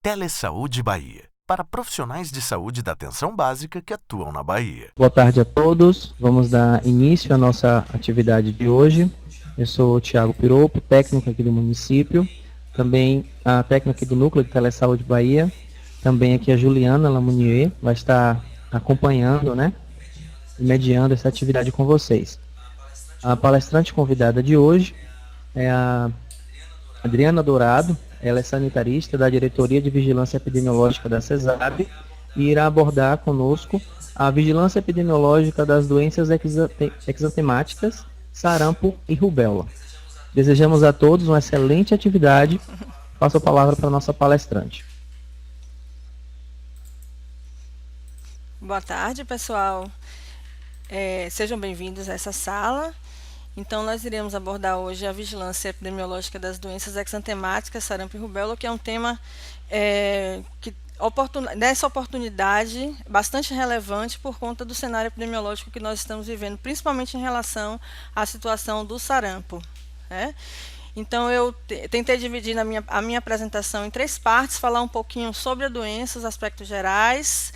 Telesaúde Bahia, para profissionais de saúde da atenção básica que atuam na Bahia. Boa tarde a todos. Vamos dar início à nossa atividade de hoje. Eu sou o Thiago Piropo, técnico aqui do município, também a técnica aqui do Núcleo de Telesaúde Bahia, também aqui a Juliana Lamounier vai estar acompanhando, e mediando essa atividade com vocês. A palestrante convidada de hoje é a Adriana Dourado. Ela é sanitarista da Diretoria de Vigilância Epidemiológica da CESAB e irá abordar conosco a vigilância epidemiológica das doenças exantemáticas, sarampo e rubéola. Desejamos a todos uma excelente atividade. Passo a palavra para a nossa palestrante. Boa tarde, pessoal. Sejam bem-vindos a essa sala. Então, nós iremos abordar hoje a vigilância epidemiológica das doenças exantemáticas, sarampo e rubéola, que é um tema nessa oportunidade bastante relevante por conta do cenário epidemiológico que nós estamos vivendo, principalmente em relação à situação do sarampo. Então, eu tentei dividir a minha apresentação em 3 partes, falar um pouquinho sobre a doença, os aspectos gerais,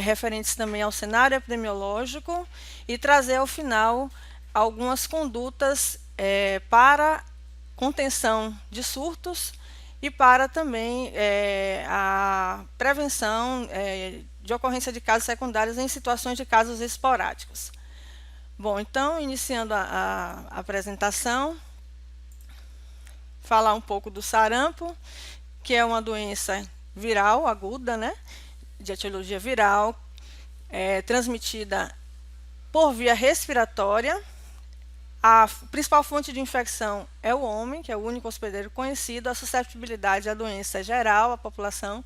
referentes também ao cenário epidemiológico, e trazer ao final algumas condutas para contenção de surtos e para também a prevenção de ocorrência de casos secundários em situações de casos esporádicos. Bom, então, iniciando a apresentação, falar um pouco do sarampo, que é uma doença viral aguda, de etiologia viral, transmitida por via respiratória. A principal fonte de infecção é o homem, que é o único hospedeiro conhecido. A suscetibilidade à doença é geral, a população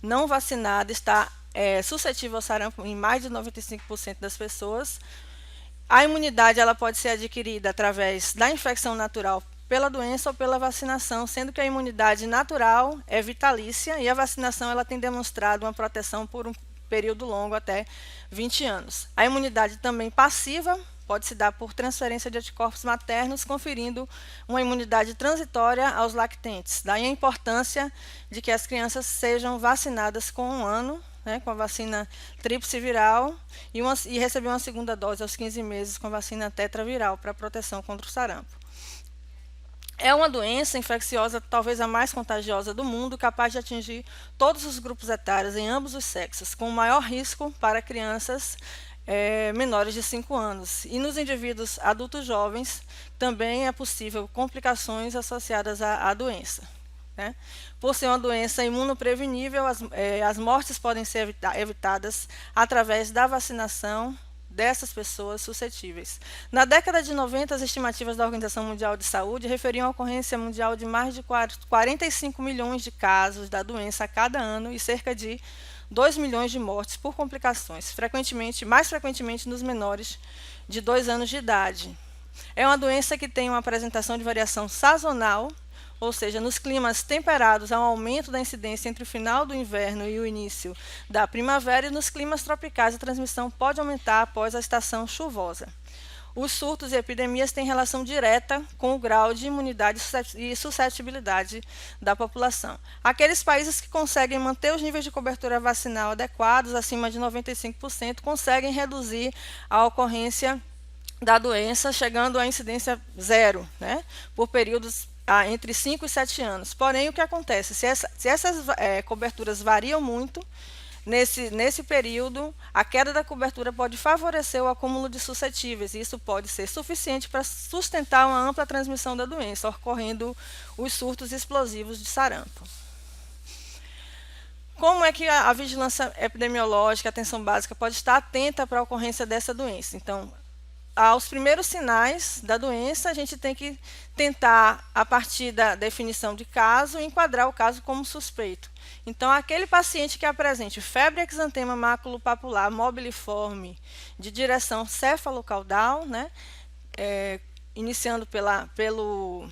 não vacinada está suscetível ao sarampo em mais de 95% das pessoas. A imunidade ela pode ser adquirida através da infecção natural pela doença ou pela vacinação, sendo que a imunidade natural é vitalícia e a vacinação ela tem demonstrado uma proteção por um período longo, até 20 anos. A imunidade também passiva pode se dar por transferência de anticorpos maternos, conferindo uma imunidade transitória aos lactentes. Daí a importância de que as sejam vacinadas com 1 ano, com a vacina tríplice viral, e receber uma segunda dose aos 15 meses com a vacina tetraviral para proteção contra o sarampo. É uma doença infecciosa, talvez a mais contagiosa do mundo, capaz de atingir todos os grupos etários em ambos os sexos, com maior risco para crianças menores de 5 anos. E nos indivíduos adultos jovens também é possível complicações associadas à doença. Por ser uma doença imunoprevenível, as mortes podem ser evitadas através da vacinação dessas pessoas suscetíveis. Na década de 90, as estimativas da Organização Mundial de Saúde referiam a ocorrência mundial de mais de 45 milhões de casos da doença a cada ano e cerca de 2 milhões de mortes por complicações, mais frequentemente nos menores de 2 anos de idade. É uma doença que tem uma apresentação de variação sazonal, ou seja, nos climas temperados há um aumento da incidência entre o final do inverno e o início da primavera, e nos climas tropicais a transmissão pode aumentar após a estação chuvosa. Os surtos e epidemias têm relação direta com o grau de imunidade e suscetibilidade da população. Aqueles países que conseguem manter os níveis de cobertura vacinal adequados, acima de 95%, conseguem reduzir a ocorrência da doença, chegando à incidência zero, por períodos entre 5 e 7 anos. Porém, o que acontece? Se essas coberturas variam muito, nesse período, a queda da cobertura pode favorecer o acúmulo de suscetíveis, e isso pode ser suficiente para sustentar uma ampla transmissão da doença, ocorrendo os surtos explosivos de sarampo. Como é que a vigilância epidemiológica, a atenção básica, pode estar atenta para a ocorrência dessa doença? Então, aos primeiros sinais da doença, a gente tem que tentar, a partir da definição de caso, enquadrar o caso como suspeito. Então, aquele paciente que apresente febre exantema maculopapular mobiliforme de direção cefalocaudal, iniciando pelo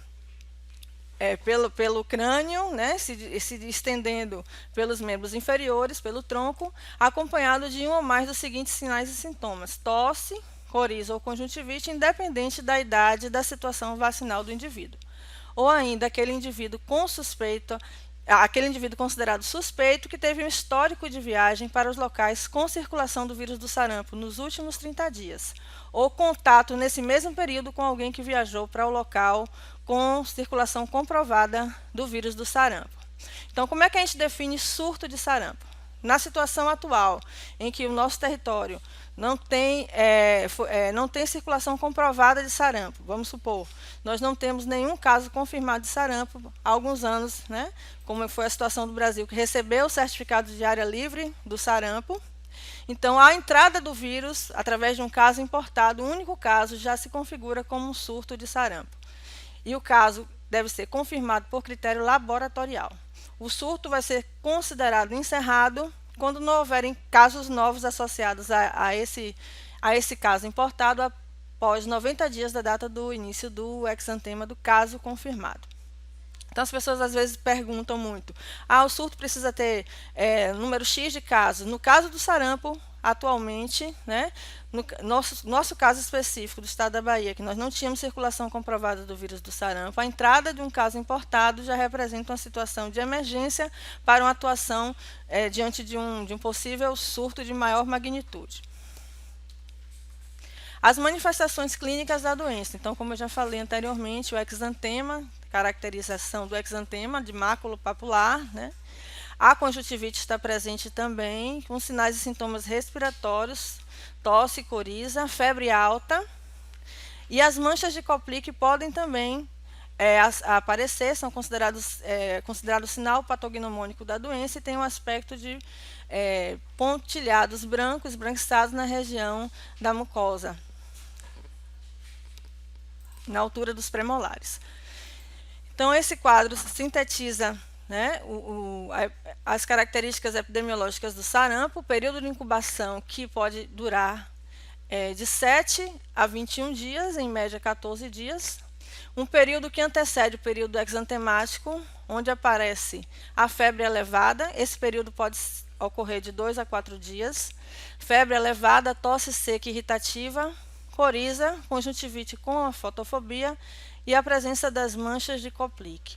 crânio, se estendendo pelos membros inferiores, pelo tronco, acompanhado de um ou mais dos seguintes sinais e sintomas: tosse, coriza ou conjuntivite, independente da idade e da situação vacinal do indivíduo. Ou ainda aquele indivíduo com suspeita aquele indivíduo considerado suspeito que teve um histórico de viagem para os locais com circulação do vírus do sarampo nos últimos 30 dias, ou contato nesse mesmo período com alguém que viajou para o local com circulação comprovada do vírus do sarampo. Então, como é que a gente define surto de sarampo? Na situação atual, em que o nosso território não tem circulação comprovada de sarampo, vamos supor, nós não temos nenhum caso confirmado de sarampo há alguns anos, né? Como foi a situação do Brasil, que recebeu o certificado de área livre do sarampo. Então, a entrada do vírus, através de um caso importado, o único caso, já se configura como um surto de sarampo. E o caso deve ser confirmado por critério laboratorial. O surto vai ser considerado encerrado quando não houverem casos novos associados a esse caso importado após 90 dias da data do início do exantema do caso confirmado. Então, as pessoas às vezes perguntam muito, o surto precisa ter número X de casos. No caso do sarampo, atualmente, né, no nosso caso específico do estado da Bahia, que nós não tínhamos circulação comprovada do vírus do sarampo, a entrada de um caso importado já representa uma situação de emergência para uma atuação diante de um possível surto de maior magnitude. As manifestações clínicas da doença. Então, como eu já falei anteriormente, o exantema, caracterização do exantema de mácula papular, né? A conjuntivite está presente também, com sinais e sintomas respiratórios, tosse, coriza, febre alta. E as manchas de Koplik podem também aparecer, são considerados sinal patognomônico da doença e tem um aspecto de pontilhados brancos, esbranquiçados na região da mucosa, na altura dos premolares. Então, esse quadro sintetiza, né, as características epidemiológicas do sarampo, o período de incubação que pode durar de 7 a 21 dias, em média 14 dias, um período que antecede o período exantemático, onde aparece a febre elevada, esse período pode ocorrer de 2 a 4 dias, febre elevada, tosse seca e irritativa, coriza, conjuntivite com a fotofobia e a presença das manchas de Koplik.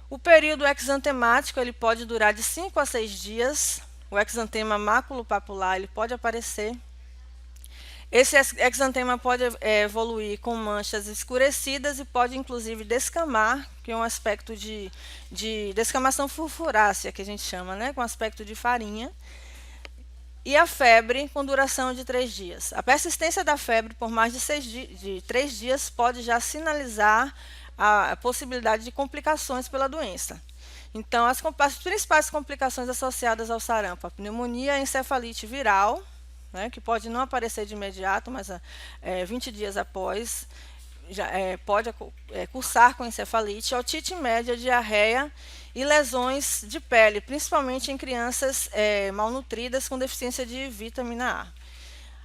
O período exantemático ele pode durar de 5 a 6 dias. O exantema maculopapular ele pode aparecer. Esse exantema pode evoluir com manchas escurecidas e pode inclusive descamar, que é um aspecto de descamação furfurácea, que a gente chama, né, com aspecto de farinha. E a febre com duração de 3 dias. A persistência da febre por mais de 3 dias pode já sinalizar a possibilidade de complicações pela doença. Então, as principais complicações associadas ao sarampo, a pneumonia, a encefalite viral, né, que pode não aparecer de imediato, mas 20 dias após já pode cursar com encefalite, otite média, diarreia e lesões de pele, principalmente em crianças malnutridas com deficiência de vitamina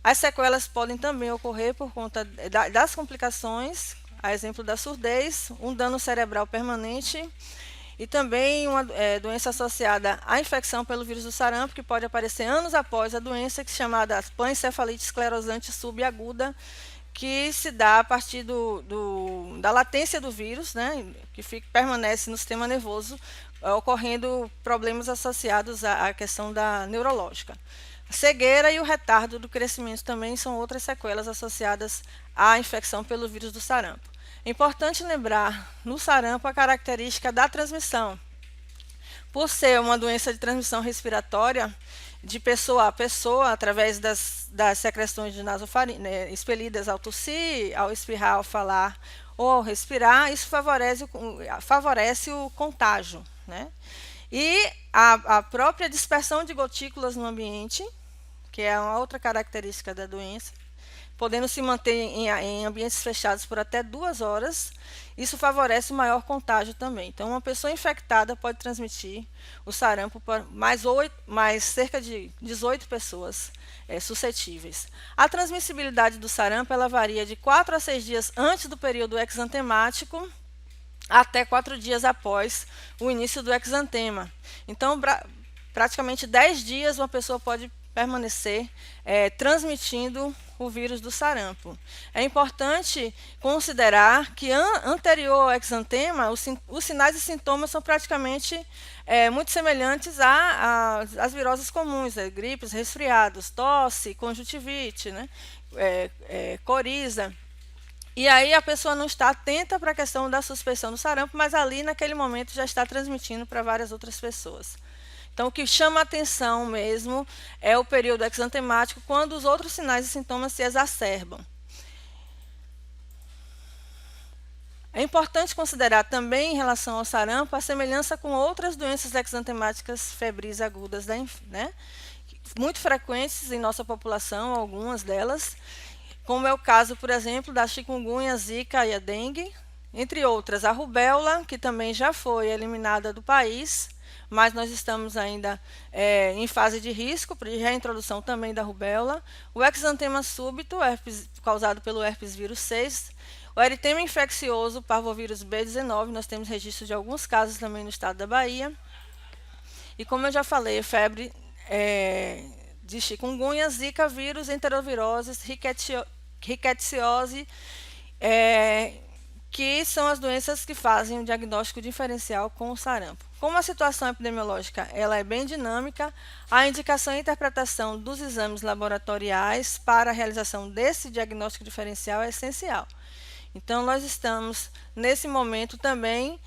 A. As sequelas podem também ocorrer por conta das complicações, a exemplo da surdez, um dano cerebral permanente e também uma doença associada à infecção pelo vírus do sarampo, que pode aparecer anos após a doença, que é chamada panencefalite esclerosante subaguda, que se dá a partir da latência do vírus, né, que permanece no sistema nervoso, ocorrendo problemas associados à questão neurológica. A cegueira e o retardo do crescimento também são outras sequelas associadas à infecção pelo vírus do sarampo. É importante lembrar, no sarampo, a característica da transmissão. Por ser uma doença de transmissão respiratória, de pessoa a pessoa, através das secreções de nasofaringe, expelidas ao tossir, ao espirrar, ao falar ou ao respirar, isso favorece o contágio, né? E a própria dispersão de gotículas no ambiente, que é uma outra característica da doença, podendo se manter em ambientes fechados por até 2 horas, isso favorece o maior contágio também. Então, uma pessoa infectada pode transmitir o sarampo para mais cerca de 18 pessoas suscetíveis. A transmissibilidade do sarampo ela varia de 4 a 6 dias antes do período exantemático até 4 dias após o início do exantema. Então, praticamente 10 dias uma pessoa pode permanecer transmitindo o vírus do sarampo. É importante considerar que anterior ao exantema, os sinais e sintomas são praticamente muito semelhantes às viroses comuns, gripes, resfriados, tosse, conjuntivite, né? Coriza. E aí a pessoa não está atenta para a questão da suspeição do sarampo, mas ali naquele momento já está transmitindo para várias outras pessoas. Então, o que chama a atenção mesmo é o período exantemático, quando os outros sinais e sintomas se exacerbam. É importante considerar também, em relação ao sarampo, a semelhança com outras doenças exantemáticas febris agudas, né? Muito frequentes em nossa população, algumas delas, como é o caso, por exemplo, da chikungunya, zika e a dengue, entre outras. A rubéola, que também já foi eliminada do país, mas nós estamos ainda em fase de risco de reintrodução também da rubéola. O exantema súbito, causado pelo herpes vírus 6, o eritema infeccioso, parvovírus B19, nós temos registro de alguns casos também no estado da Bahia. E como eu já falei, febre de chikungunya, zika vírus, enteroviroses, rickettsiose, que são as doenças que fazem o diagnóstico diferencial com o sarampo. Como a situação epidemiológica ela é bem dinâmica, a indicação e interpretação dos exames laboratoriais para a realização desse diagnóstico diferencial é essencial. Então, nós estamos, nesse momento, também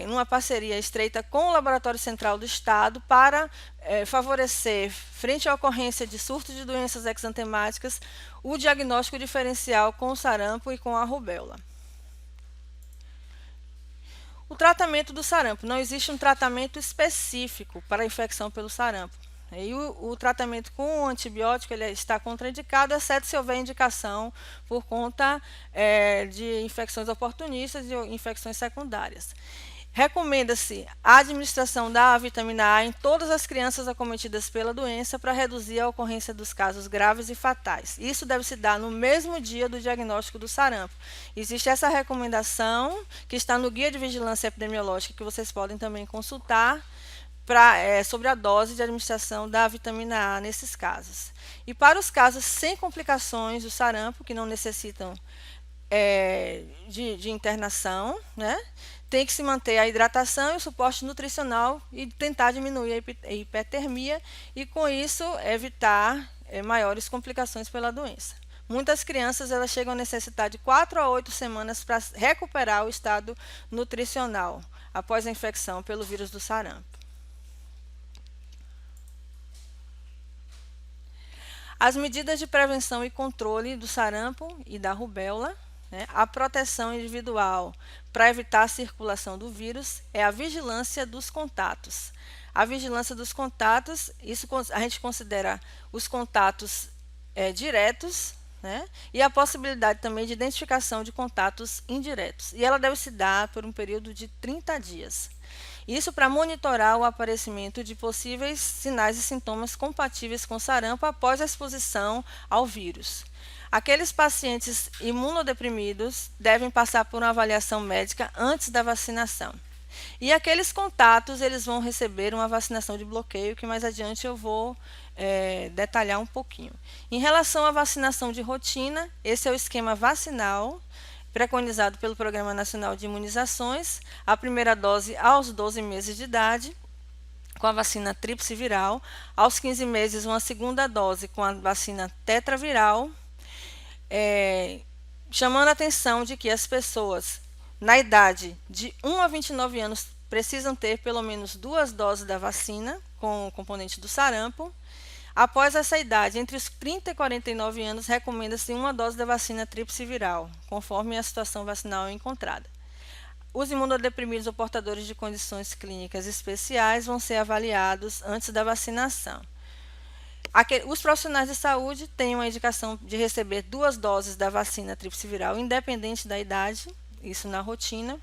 numa parceria estreita com o Laboratório Central do Estado para favorecer, frente à ocorrência de surtos de doenças exantemáticas, o diagnóstico diferencial com o sarampo e com a rubéola. O tratamento do sarampo. Não existe um tratamento específico para a infecção pelo sarampo. E o tratamento com o antibiótico ele está contraindicado, exceto se houver indicação por conta de infecções oportunistas e infecções secundárias. Recomenda-se a administração da vitamina A em todas as crianças acometidas pela doença para reduzir a ocorrência dos casos graves e fatais. Isso deve se dar no mesmo dia do diagnóstico do sarampo. Existe essa recomendação que está no Guia de Vigilância Epidemiológica, que vocês podem também consultar, sobre a dose de administração da vitamina A nesses casos. E para os casos sem complicações do sarampo, que não necessitam de internação, né, tem que se manter a hidratação e o suporte nutricional e tentar diminuir a hipertermia e, com isso, evitar maiores complicações pela doença. Muitas crianças elas chegam a necessitar de 4 a 8 semanas para recuperar o estado nutricional após a infecção pelo vírus do sarampo. As medidas de prevenção e controle do sarampo e da rubéola, né, a proteção individual para evitar a circulação do vírus é a vigilância dos contatos. A vigilância dos contatos, isso a gente considera os contatos diretos, né, e a possibilidade também de identificação de contatos indiretos. E ela deve se dar por um período de 30 dias. Isso para monitorar o aparecimento de possíveis sinais e sintomas compatíveis com sarampo após a exposição ao vírus. Aqueles pacientes imunodeprimidos devem passar por uma avaliação médica antes da vacinação. E aqueles contatos, eles vão receber uma vacinação de bloqueio, que mais adiante eu vou detalhar um pouquinho. Em relação à vacinação de rotina, esse é o esquema vacinal preconizado pelo Programa Nacional de Imunizações, a primeira dose aos 12 meses de idade, com a vacina tríplice viral, aos 15 meses uma segunda dose com a vacina tetraviral, chamando a atenção de que as pessoas na idade de 1 a 29 anos precisam ter pelo menos 2 doses da vacina com o componente do sarampo. Após essa idade, entre os 30 e 49 anos, recomenda-se uma dose da vacina tríplice viral, conforme a situação vacinal encontrada. Os imunodeprimidos ou portadores de condições clínicas especiais vão ser avaliados antes da vacinação. Os profissionais de saúde têm uma indicação de receber 2 doses da vacina tríplice viral, independente da idade, isso na rotina.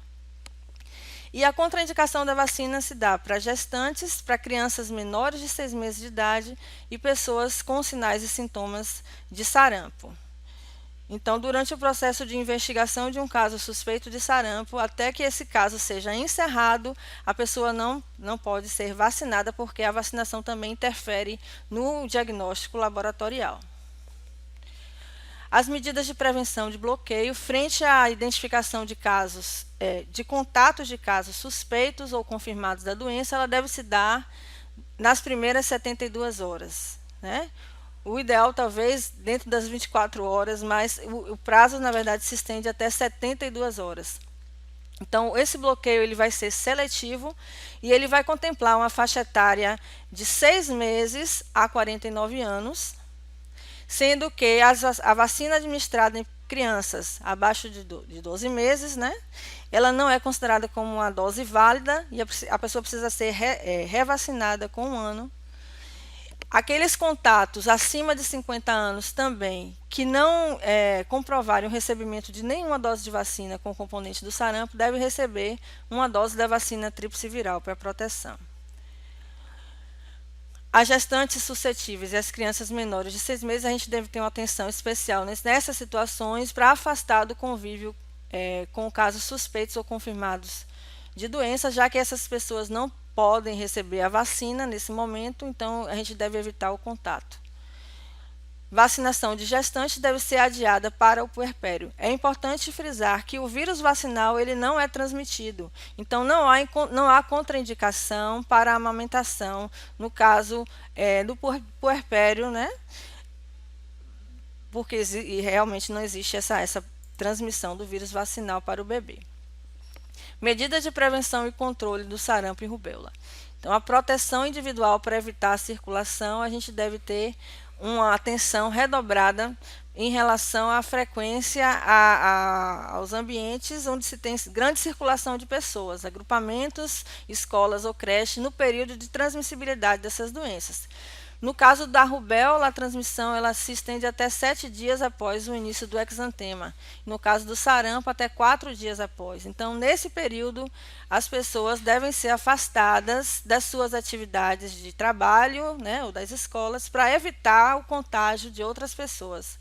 E a contraindicação da vacina se dá para gestantes, para crianças menores de 6 meses de idade e pessoas com sinais e sintomas de sarampo. Então, durante o processo de investigação de um caso suspeito de sarampo, até que esse caso seja encerrado, a pessoa não pode ser vacinada, porque a vacinação também interfere no diagnóstico laboratorial. As medidas de prevenção de bloqueio frente à identificação de casos, de contatos de casos suspeitos ou confirmados da doença, ela deve se dar nas primeiras 72 horas, né? O ideal, talvez, dentro das 24 horas, mas o prazo, na verdade, se estende até 72 horas. Então, esse bloqueio ele vai ser seletivo e ele vai contemplar uma faixa etária de 6 meses a 49 anos, sendo que a vacina administrada em crianças abaixo de 12 meses, né, ela não é considerada como uma dose válida e a pessoa precisa ser revacinada com 1 ano. Aqueles contatos acima de 50 anos também que não comprovarem o recebimento de nenhuma dose de vacina com componente do sarampo devem receber uma dose da vacina tríplice viral para proteção. As gestantes suscetíveis e as crianças menores de 6 meses, a gente deve ter uma atenção especial nessas situações para afastar do convívio com casos suspeitos ou confirmados de doença, já que essas pessoas não podem receber a vacina nesse momento, então a gente deve evitar o contato. Vacinação de gestantes deve ser adiada para o puerpério. É importante frisar que o vírus vacinal ele não é transmitido, então não há contraindicação para a amamentação no caso do puerpério, né? Porque realmente não existe essa transmissão do vírus vacinal para o bebê. Medidas de prevenção e controle do sarampo e rubéola. Então, a proteção individual para evitar a circulação, a gente deve ter uma atenção redobrada em relação à frequência aos ambientes onde se tem grande circulação de pessoas, agrupamentos, escolas ou creches, no período de transmissibilidade dessas doenças. No caso da rubéola, a transmissão ela se estende até 7 dias após o início do exantema. No caso do sarampo, até 4 dias após. Então, nesse período, as pessoas devem ser afastadas das suas atividades de trabalho, né, ou das escolas, para evitar o contágio de outras pessoas.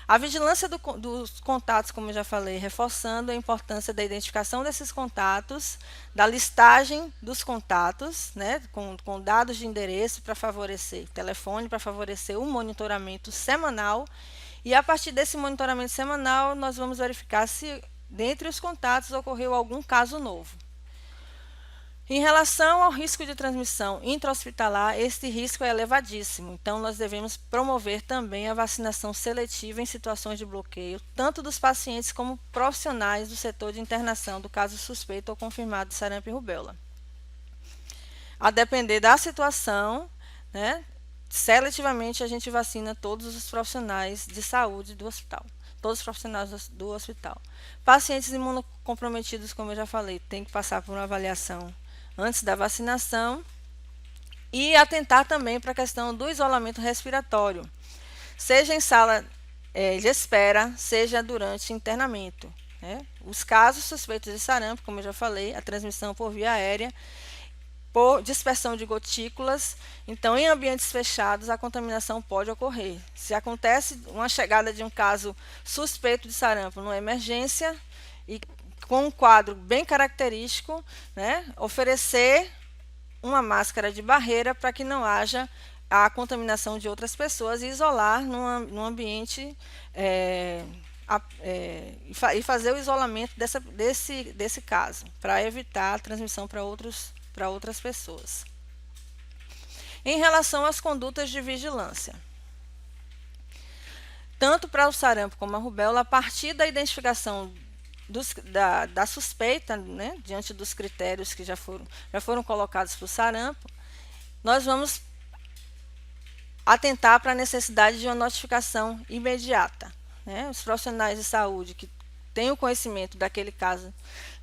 A vigilância dos contatos, como eu já falei, reforçando a importância da identificação desses contatos, da listagem dos contatos, né, com dados de endereço para favorecer, telefone para favorecer o monitoramento semanal. E a partir desse monitoramento semanal, nós vamos verificar se, dentre os contatos, ocorreu algum caso novo. Em relação ao risco de transmissão intra-hospitalar, esse risco é elevadíssimo, então nós devemos promover também a vacinação seletiva em situações de bloqueio, tanto dos pacientes como profissionais do setor de internação do caso suspeito ou confirmado de sarampo e rubéola. A depender da situação, né, seletivamente a gente vacina todos os profissionais de saúde do hospital. Todos os profissionais do hospital. Pacientes imunocomprometidos, como eu já falei, têm que passar por uma avaliação antes da vacinação e atentar também para a questão do isolamento respiratório, seja em sala de espera, seja durante internamento, né? Os casos suspeitos de sarampo, como eu já falei, a transmissão por via aérea, por dispersão de gotículas, então em ambientes fechados a contaminação pode ocorrer. Se acontece uma chegada de um caso suspeito de sarampo numa emergência e com um quadro bem característico, né, oferecer uma máscara de barreira para que não haja a contaminação de outras pessoas e isolar num ambiente e fazer o isolamento desse caso, para evitar a transmissão para outras pessoas. Em relação às condutas de vigilância, tanto para o sarampo como a rubéola, a partir da identificação da suspeita, né, diante dos critérios que já foram colocados para o sarampo, nós vamos atentar para a necessidade de uma notificação imediata, né? Os profissionais de saúde que têm o conhecimento daquele caso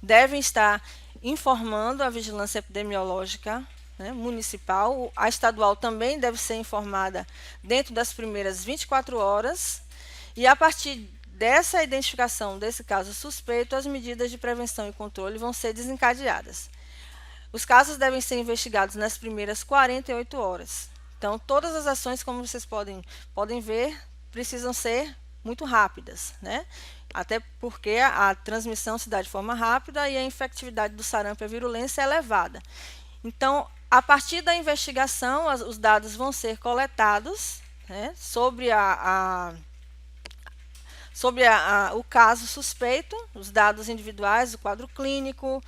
devem estar informando a vigilância epidemiológica, né, municipal. A estadual também deve ser informada dentro das primeiras 24 horas e a partir dessa identificação desse caso suspeito, as medidas de prevenção e controle vão ser desencadeadas. Os casos devem ser investigados nas primeiras 48 horas. Então, todas as ações, como vocês podem ver, precisam ser muito rápidas, né? Até porque a transmissão se dá de forma rápida e a infectividade do sarampo e a virulência é elevada. Então, a partir da investigação, os dados vão ser coletados, né, sobre sobre o caso suspeito, os dados individuais do quadro clínico,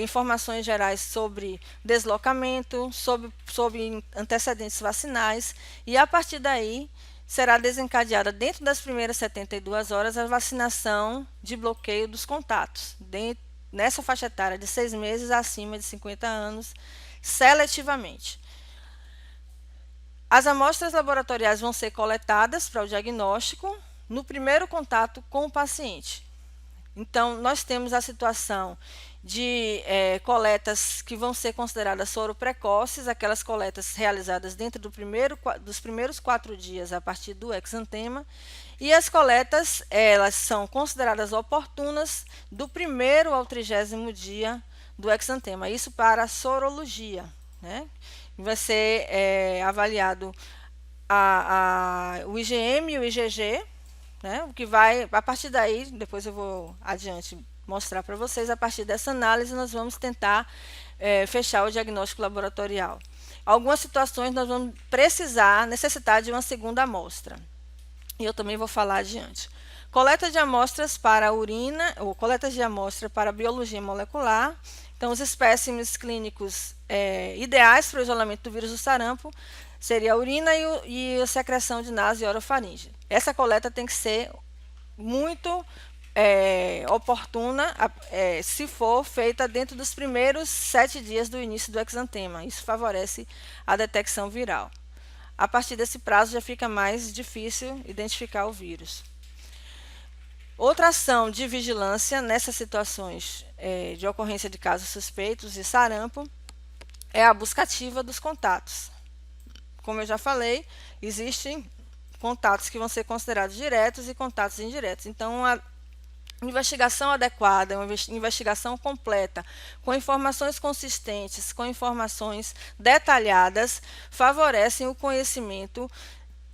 informações gerais sobre deslocamento, sobre antecedentes vacinais, e a partir daí será desencadeada dentro das primeiras 72 horas a vacinação de bloqueio dos contatos, nessa faixa etária de 6 meses acima de 50 anos, seletivamente. As amostras laboratoriais vão ser coletadas para o diagnóstico no primeiro contato com o paciente. Então, nós temos a situação de coletas que vão ser consideradas soroprecoces, aquelas coletas realizadas dentro dos primeiros 4 dias a partir do exantema, e as coletas, elas são consideradas oportunas do 1º ao 30º dia do exantema, isso para a sorologia, né? Vai ser avaliado o IgM e o IgG, né? O que vai, a partir daí, depois eu vou adiante mostrar para vocês, a partir dessa análise nós vamos tentar fechar o diagnóstico laboratorial. Algumas situações nós vamos necessitar de uma segunda amostra, e eu também vou falar adiante. Coleta de amostras para a urina, ou coleta de amostra para a biologia molecular. Então, os espécimes clínicos ideais para o isolamento do vírus do sarampo seria a urina e a secreção de naso e orofaringe. Essa coleta tem que ser muito oportuna, se for feita dentro dos primeiros 7 dias do início do exantema. Isso favorece a detecção viral. A partir desse prazo já fica mais difícil identificar o vírus. Outra ação de vigilância nessas situações de ocorrência de casos suspeitos de sarampo é a busca ativa dos contatos. Como eu já falei, existem contatos que vão ser considerados diretos e contatos indiretos. Então, a investigação adequada, uma investigação completa, com informações consistentes, com informações detalhadas, favorecem o conhecimento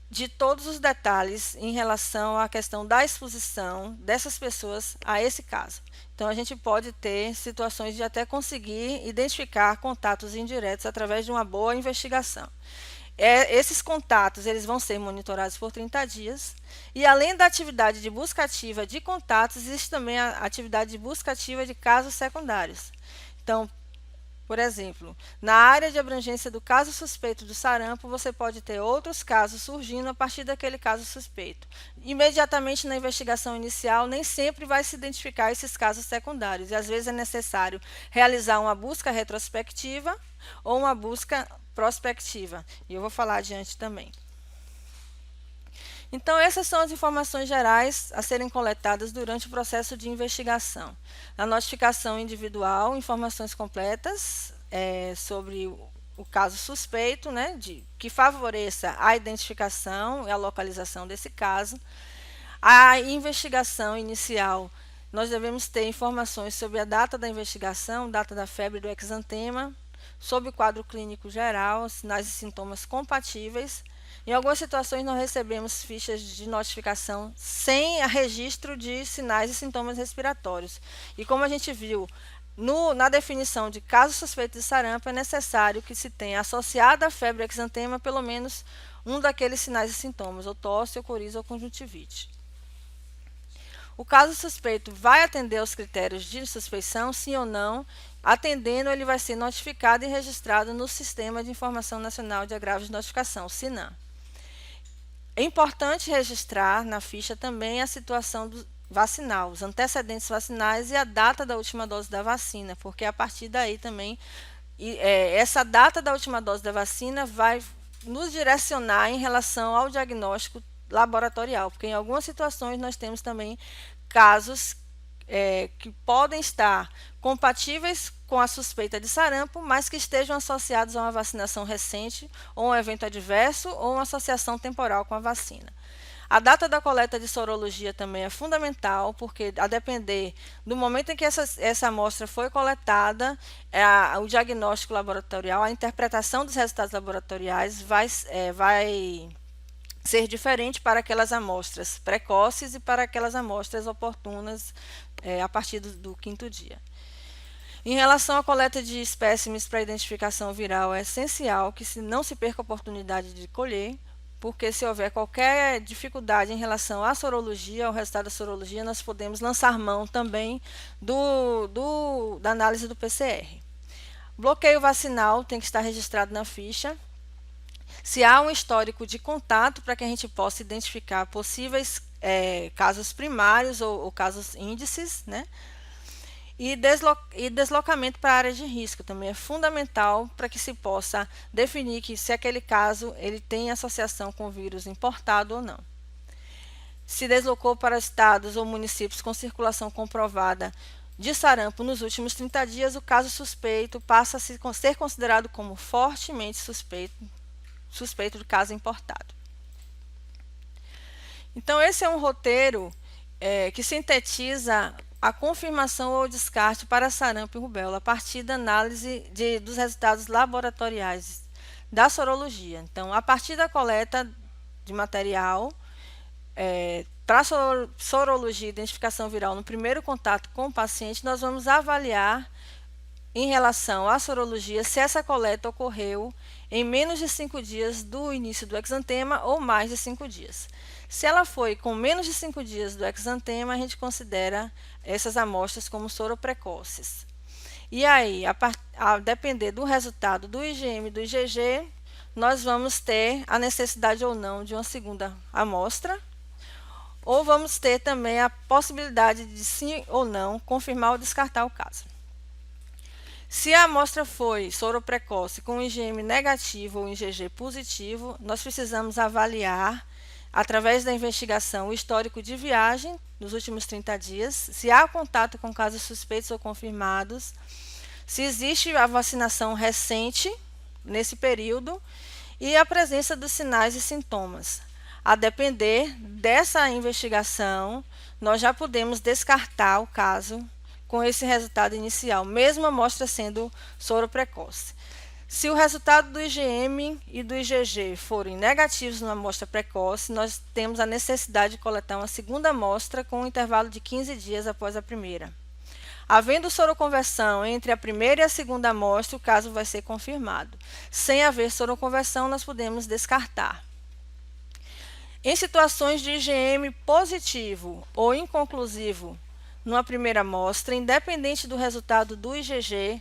de todos os detalhes em relação à questão da exposição dessas pessoas a esse caso. Então, a gente pode ter situações de até conseguir identificar contatos indiretos através de uma boa investigação. Esses contatos eles vão ser monitorados por 30 dias, e além da atividade de busca ativa de contatos, existe também a atividade de busca ativa de casos secundários. Então, por exemplo, na área de abrangência do caso suspeito do sarampo, você pode ter outros casos surgindo a partir daquele caso suspeito. Imediatamente na investigação inicial, nem sempre vai se identificar esses casos secundários, e às vezes é necessário realizar uma busca retrospectiva ou uma busca prospectiva, e eu vou falar adiante também. Então, essas são as informações gerais a serem coletadas durante o processo de investigação. A notificação individual, informações completas sobre o caso suspeito, né, que favoreça a identificação e a localização desse caso. A investigação inicial, nós devemos ter informações sobre a data da investigação, data da febre do exantema, sobre o quadro clínico geral, sinais e sintomas compatíveis. Em algumas situações, nós recebemos fichas de notificação sem registro de sinais e sintomas respiratórios. E como a gente viu, na definição de caso suspeito de sarampo, é necessário que se tenha associado à febre exantema pelo menos um daqueles sinais e sintomas, ou tosse, ou coriza, ou conjuntivite. O caso suspeito vai atender aos critérios de suspeição, sim ou não. Atendendo, ele vai ser notificado e registrado no Sistema de Informação Nacional de Agravos de Notificação, SINAM. É importante registrar na ficha também a situação vacinal, os antecedentes vacinais e a data da última dose da vacina, porque a partir daí também, essa data da última dose da vacina vai nos direcionar em relação ao diagnóstico laboratorial, porque em algumas situações nós temos também casos que podem estar compatíveis com a suspeita de sarampo, mas que estejam associados a uma vacinação recente, ou um evento adverso, ou uma associação temporal com a vacina. A data da coleta de sorologia também é fundamental, porque a depender do momento em que essa amostra foi coletada, o diagnóstico laboratorial, a interpretação dos resultados laboratoriais vai ser diferente para aquelas amostras precoces e para aquelas amostras oportunas a partir do 5º dia. Em relação à coleta de espécimes para identificação viral, é essencial que não se perca a oportunidade de colher, porque se houver qualquer dificuldade em relação à sorologia, ao resultado da sorologia, nós podemos lançar mão também da análise do PCR. Bloqueio vacinal tem que estar registrado na ficha. Se há um histórico de contato para que a gente possa identificar possíveis casos primários ou casos índices, né? E deslocamento para a área de risco também é fundamental para que se possa definir que se aquele caso ele tem associação com vírus importado ou não. Se deslocou para estados ou municípios com circulação comprovada de sarampo nos últimos 30 dias, o caso suspeito passa a ser considerado como fortemente suspeito de caso importado. Então, esse é um roteiro que sintetiza a confirmação ou descarte para sarampo e rubéola a partir da análise dos resultados laboratoriais da sorologia. Então, a partir da coleta de material para sorologia e identificação viral no primeiro contato com o paciente, nós vamos avaliar em relação à sorologia se essa coleta ocorreu em menos de 5 dias do início do exantema ou mais de 5 dias. Se ela foi com menos de 5 dias do exantema, a gente considera essas amostras como soroprecoces. E aí, a depender do resultado do IgM e do IgG, nós vamos ter a necessidade ou não de uma segunda amostra, ou vamos ter também a possibilidade de sim ou não confirmar ou descartar o caso. Se a amostra foi soroprecoce com IgM negativo ou IgG positivo, nós precisamos avaliar, através da investigação, o histórico de viagem nos últimos 30 dias, se há contato com casos suspeitos ou confirmados, se existe a vacinação recente nesse período e a presença dos sinais e sintomas. A depender dessa investigação, nós já podemos descartar o caso com esse resultado inicial, mesmo a amostra sendo soroprecoce. Se o resultado do IgM e do IgG forem negativos numa amostra precoce, nós temos a necessidade de coletar uma segunda amostra com um intervalo de 15 dias após a primeira. Havendo soroconversão entre a primeira e a segunda amostra, o caso vai ser confirmado. Sem haver soroconversão, nós podemos descartar. Em situações de IgM positivo ou inconclusivo numa primeira amostra, independente do resultado do IgG,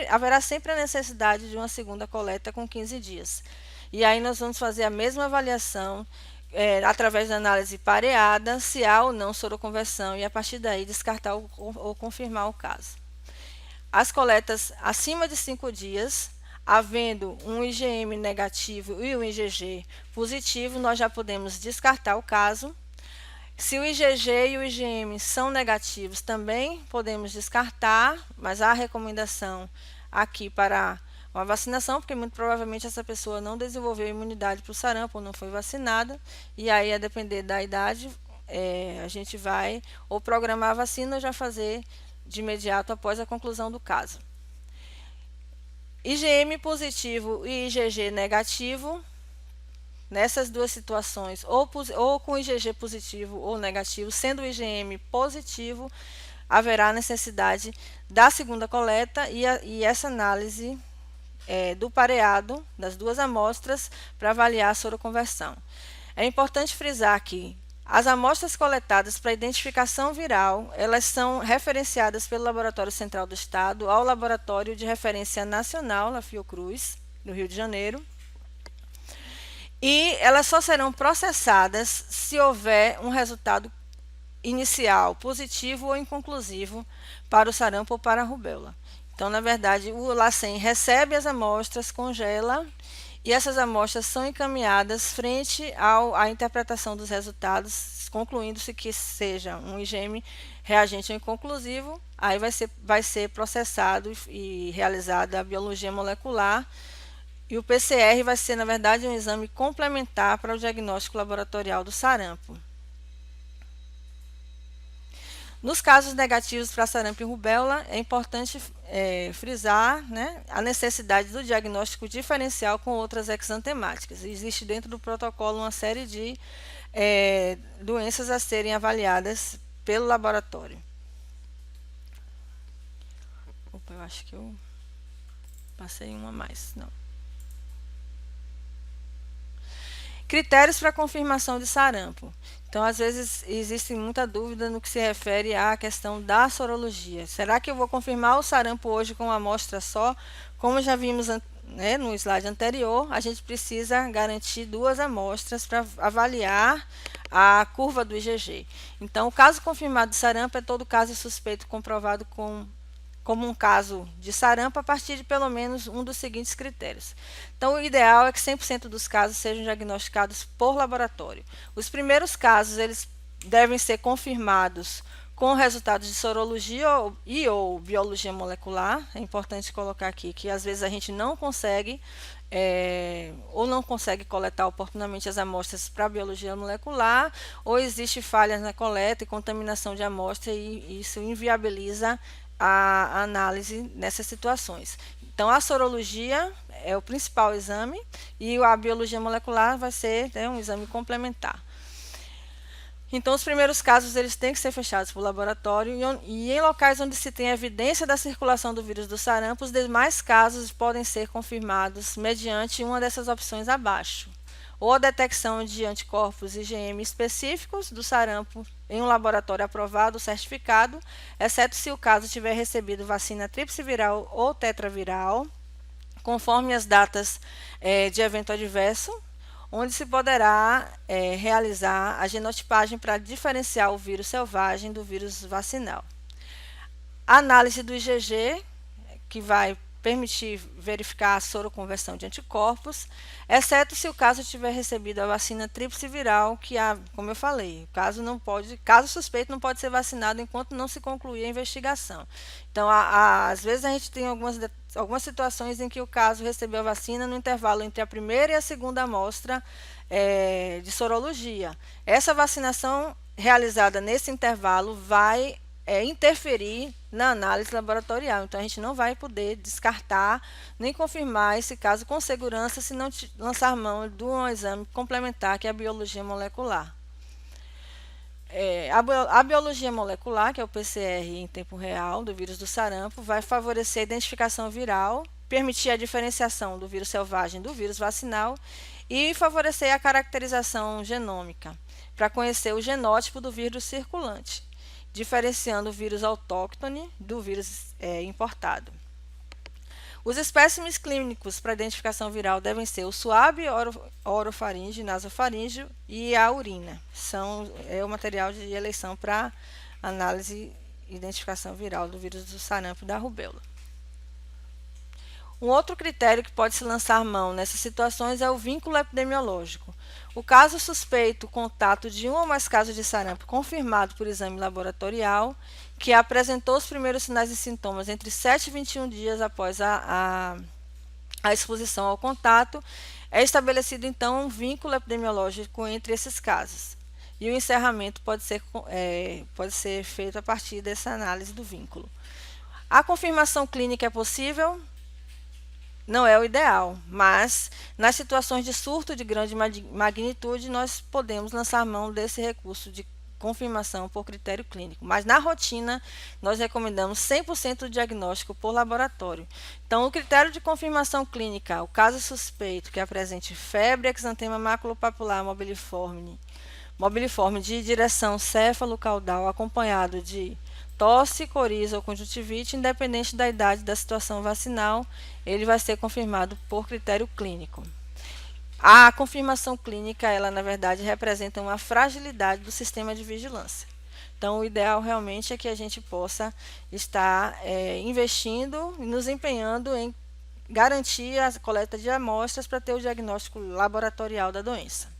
haverá sempre a necessidade de uma segunda coleta com 15 dias. E aí nós vamos fazer a mesma avaliação através da análise pareada, se há ou não soroconversão, e a partir daí descartar ou confirmar o caso. As coletas acima de 5 dias, havendo um IgM negativo e um IgG positivo, nós já podemos descartar o caso. Se o IgG e o IgM são negativos, também podemos descartar, mas há recomendação aqui para uma vacinação, porque muito provavelmente essa pessoa não desenvolveu imunidade para o sarampo ou não foi vacinada, e aí, a depender da idade, a gente vai ou programar a vacina ou já fazer de imediato após a conclusão do caso. IgM positivo e IgG negativo, nessas duas situações, ou com IgG positivo ou negativo, sendo o IgM positivo, haverá necessidade da segunda coleta e essa análise do pareado das duas amostras para avaliar a soroconversão. É importante frisar que as amostras coletadas para identificação viral, elas são referenciadas pelo Laboratório Central do Estado ao Laboratório de Referência Nacional, na Fiocruz, no Rio de Janeiro. E elas só serão processadas se houver um resultado inicial positivo ou inconclusivo para o sarampo ou para a rubéola. Então, na verdade, o LACEN recebe as amostras, congela, e essas amostras são encaminhadas frente à interpretação dos resultados, concluindo-se que seja um IgM reagente ou inconclusivo, aí vai ser processado e realizada a biologia molecular, e o PCR vai ser, na verdade, um exame complementar para o diagnóstico laboratorial do sarampo. Nos casos negativos para sarampo e rubéola, é importante frisar, né, a necessidade do diagnóstico diferencial com outras exantemáticas. Existe dentro do protocolo uma série de doenças a serem avaliadas pelo laboratório. Opa, eu acho que eu passei uma a mais. Não. Critérios para confirmação de sarampo. Então, às vezes, existe muita dúvida no que se refere à questão da sorologia. Será que eu vou confirmar o sarampo hoje com uma amostra só? Como já vimos, né, no slide anterior, a gente precisa garantir 2 amostras para avaliar a curva do IgG. Então, o caso confirmado de sarampo é todo caso suspeito comprovado como um caso de sarampo a partir de pelo menos um dos seguintes critérios. Então, o ideal é que 100% dos casos sejam diagnosticados por laboratório. Os primeiros casos eles devem ser confirmados com resultados de sorologia ou biologia molecular. É importante colocar aqui que às vezes a gente não consegue ou não consegue coletar oportunamente as amostras para biologia molecular, ou existe falhas na coleta e contaminação de amostra e isso inviabiliza a análise nessas situações. Então, a sorologia é o principal exame e a biologia molecular vai ser, né, um exame complementar. Então, os primeiros casos eles têm que ser fechados por laboratório e em locais onde se tem evidência da circulação do vírus do sarampo, os demais casos podem ser confirmados mediante uma dessas opções abaixo. Ou a detecção de anticorpos IgM específicos do sarampo em um laboratório aprovado ou certificado, exceto se o caso tiver recebido vacina tríplice viral ou tetraviral, conforme as datas de evento adverso, onde se poderá realizar a genotipagem para diferenciar o vírus selvagem do vírus vacinal. A análise do IgG, que vai permitir verificar a soroconversão de anticorpos, exceto se o caso tiver recebido a vacina tríplice viral, que como eu falei, caso suspeito não pode ser vacinado enquanto não se concluir a investigação. Então, às vezes a gente tem algumas situações em que o caso recebeu a vacina no intervalo entre a primeira e a segunda amostra de sorologia. Essa vacinação realizada nesse intervalo vai interferir na análise laboratorial. Então, a gente não vai poder descartar nem confirmar esse caso com segurança se não lançar mão de um exame complementar, que é a biologia molecular. A biologia molecular, que é o PCR em tempo real do vírus do sarampo, vai favorecer a identificação viral, permitir a diferenciação do vírus selvagem do vírus vacinal e favorecer a caracterização genômica, para conhecer o genótipo do vírus circulante, diferenciando o vírus autóctone do vírus importado. Os espécimes clínicos para identificação viral devem ser o suave orofaríngeo, nasofaríngeo e a urina. É o material de eleição para análise e identificação viral do vírus do sarampo e da rubéola. Um outro critério que pode se lançar mão nessas situações é o vínculo epidemiológico. O caso suspeito, contato de um ou mais casos de sarampo confirmado por exame laboratorial, que apresentou os primeiros sinais e sintomas entre 7 e 21 dias após a exposição ao contato, é estabelecido então um vínculo epidemiológico entre esses casos. E o encerramento pode ser feito a partir dessa análise do vínculo. A confirmação clínica é possível? Não é o ideal, mas nas situações de surto de grande magnitude, nós podemos lançar mão desse recurso de confirmação por critério clínico. Mas na rotina, nós recomendamos 100% do diagnóstico por laboratório. Então, o critério de confirmação clínica, o caso suspeito que apresente febre, exantema maculopapular mobiliforme de direção céfalo-caudal acompanhado de tosse, coriza ou conjuntivite, independente da idade da situação vacinal, ele vai ser confirmado por critério clínico. A confirmação clínica, ela na verdade representa uma fragilidade do sistema de vigilância. Então, o ideal realmente é que a gente possa estar investindo e nos empenhando em garantir a coleta de amostras para ter o diagnóstico laboratorial da doença.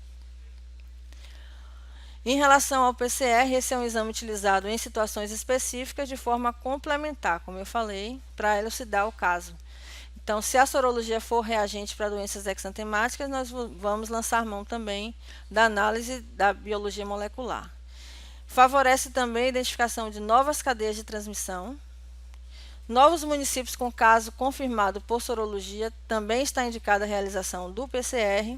Em relação ao PCR, esse é um exame utilizado em situações específicas de forma complementar, como eu falei, para elucidar o caso. Então, se a sorologia for reagente para doenças exantemáticas, nós vamos lançar mão também da análise da biologia molecular. Favorece também a identificação de novas cadeias de transmissão. Novos municípios com caso confirmado por sorologia, também está indicada a realização do PCR.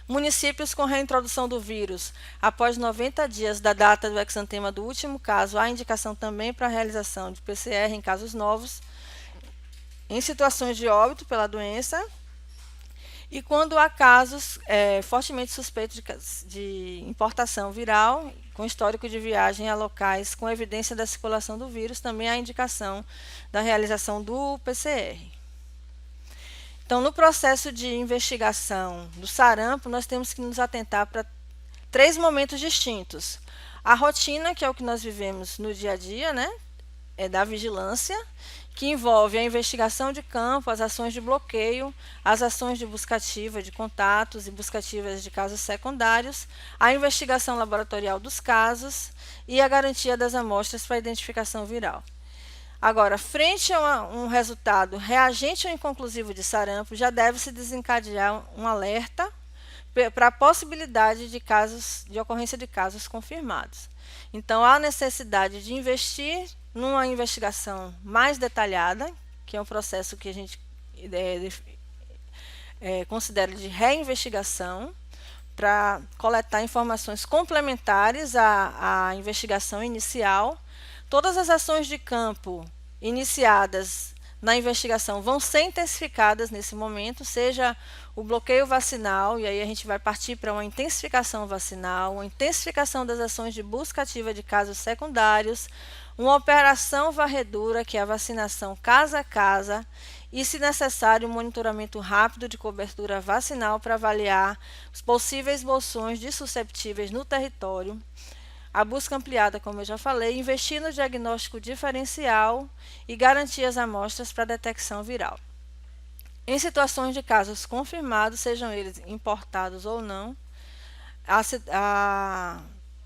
Municípios com reintrodução do vírus após 90 dias da data do exantema do último caso, há indicação também para a realização de PCR em casos novos, em situações de óbito pela doença. E quando há casos fortemente suspeitos de importação viral, com histórico de viagem a locais com evidência da circulação do vírus, também há indicação da realização do PCR. Então, no processo de investigação do sarampo, nós temos que nos atentar para 3 momentos distintos. A rotina, que é o que nós vivemos no dia a dia, né? É da vigilância, que envolve a investigação de campo, as ações de bloqueio, as ações de buscativa de contatos e buscativas de casos secundários, a investigação laboratorial dos casos e a garantia das amostras para a identificação viral. Agora, frente a um resultado reagente ou inconclusivo de sarampo, já deve-se desencadear um alerta para a possibilidade de ocorrência de casos confirmados. Então, há necessidade de investir numa investigação mais detalhada, que é um processo que a gente considera de reinvestigação, para coletar informações complementares à investigação inicial. Todas as ações de campo iniciadas na investigação vão ser intensificadas nesse momento, seja o bloqueio vacinal, e aí a gente vai partir para uma intensificação vacinal, uma intensificação das ações de busca ativa de casos secundários, uma operação varredura, que é a vacinação casa a casa, e, se necessário, um monitoramento rápido de cobertura vacinal para avaliar os possíveis bolsões de susceptíveis no território. A busca ampliada, como eu já falei, investir no diagnóstico diferencial e garantir as amostras para detecção viral. Em situações de casos confirmados, sejam eles importados ou não, a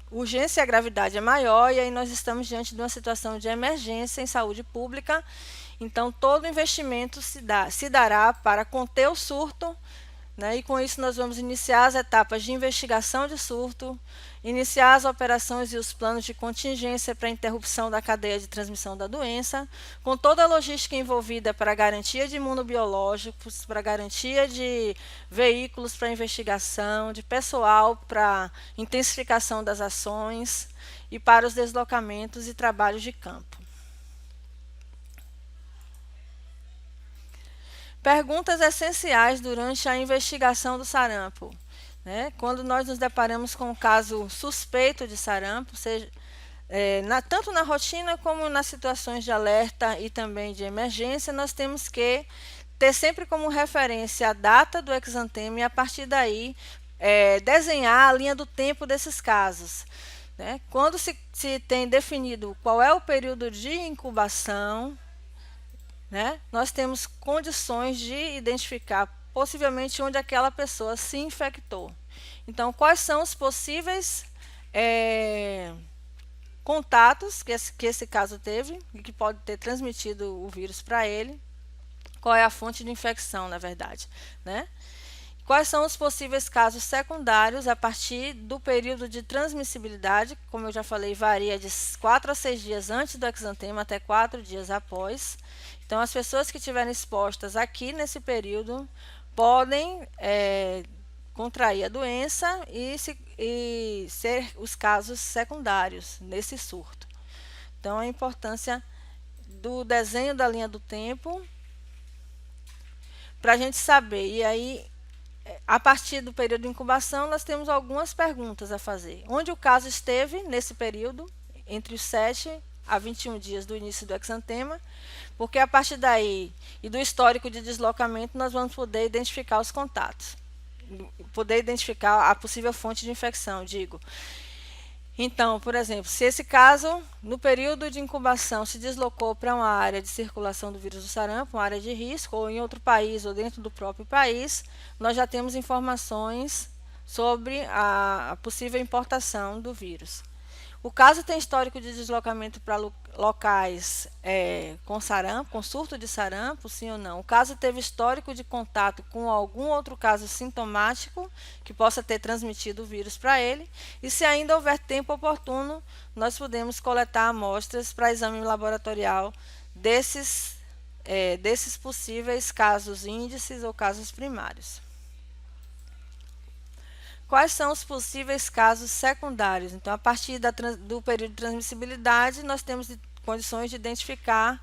urgência e a gravidade é maior, e aí nós estamos diante de uma situação de emergência em saúde pública. Então, todo investimento se dará para conter o surto, né? E com isso nós vamos iniciar as etapas de investigação de surto, iniciar as operações e os planos de contingência para a interrupção da cadeia de transmissão da doença, com toda a logística envolvida para a garantia de imunobiológicos, para a garantia de veículos para investigação, de pessoal para intensificação das ações e para os deslocamentos e trabalhos de campo. Perguntas essenciais durante a investigação do sarampo. Né? Quando nós nos deparamos com um caso suspeito de sarampo, tanto na rotina como nas situações de alerta e também de emergência, nós temos que ter sempre como referência a data do exantema e, a partir daí, desenhar a linha do tempo desses casos. Né? Quando se tem definido qual é o período de incubação, né, nós temos condições de identificar possivelmente onde aquela pessoa se infectou. Então, quais são os possíveis contatos que esse caso teve e que pode ter transmitido o vírus para ele? Qual é a fonte de infecção, na verdade, né? Quais são os possíveis casos secundários a partir do período de transmissibilidade? Como eu já falei, varia de 4 a 6 dias antes do exantema até 4 dias após. Então, as pessoas que estiverem expostas aqui nesse período podem contrair a doença e ser os casos secundários nesse surto. Então, a importância do desenho da linha do tempo para a gente saber. E aí, a partir do período de incubação, nós temos algumas perguntas a fazer. Onde o caso esteve nesse período, entre os 7 a 21 dias do início do exantema, porque a partir daí e do histórico de deslocamento nós vamos poder identificar os contatos, poder identificar a possível fonte de infecção, digo. Então, por exemplo, se esse caso, no período de incubação, se deslocou para uma área de circulação do vírus do sarampo, uma área de risco, ou em outro país, ou dentro do próprio país, nós já temos informações sobre a possível importação do vírus. O caso tem histórico de deslocamento para locais com sarampo, com surto de sarampo, sim ou não? O caso teve histórico de contato com algum outro caso sintomático que possa ter transmitido o vírus para ele. E, se ainda houver tempo oportuno, nós podemos coletar amostras para exame laboratorial desses possíveis casos índices ou casos primários. Quais são os possíveis casos secundários? Então, a partir do período de transmissibilidade, nós temos condições de identificar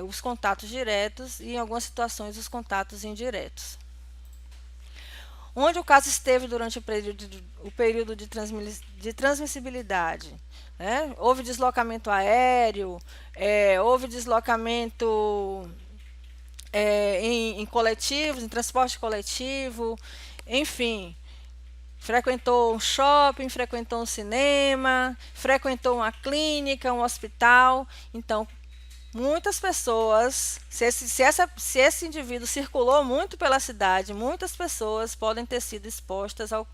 os contatos diretos e, em algumas situações, os contatos indiretos. onde o caso esteve durante o período de transmissibilidade. Né? Houve deslocamento aéreo, houve deslocamento em coletivos, em transporte coletivo, enfim. Frequentou um shopping, frequentou um cinema, frequentou uma clínica, um hospital. Então, muitas pessoas, se esse indivíduo circulou muito pela cidade, muitas pessoas podem ter sido expostas ao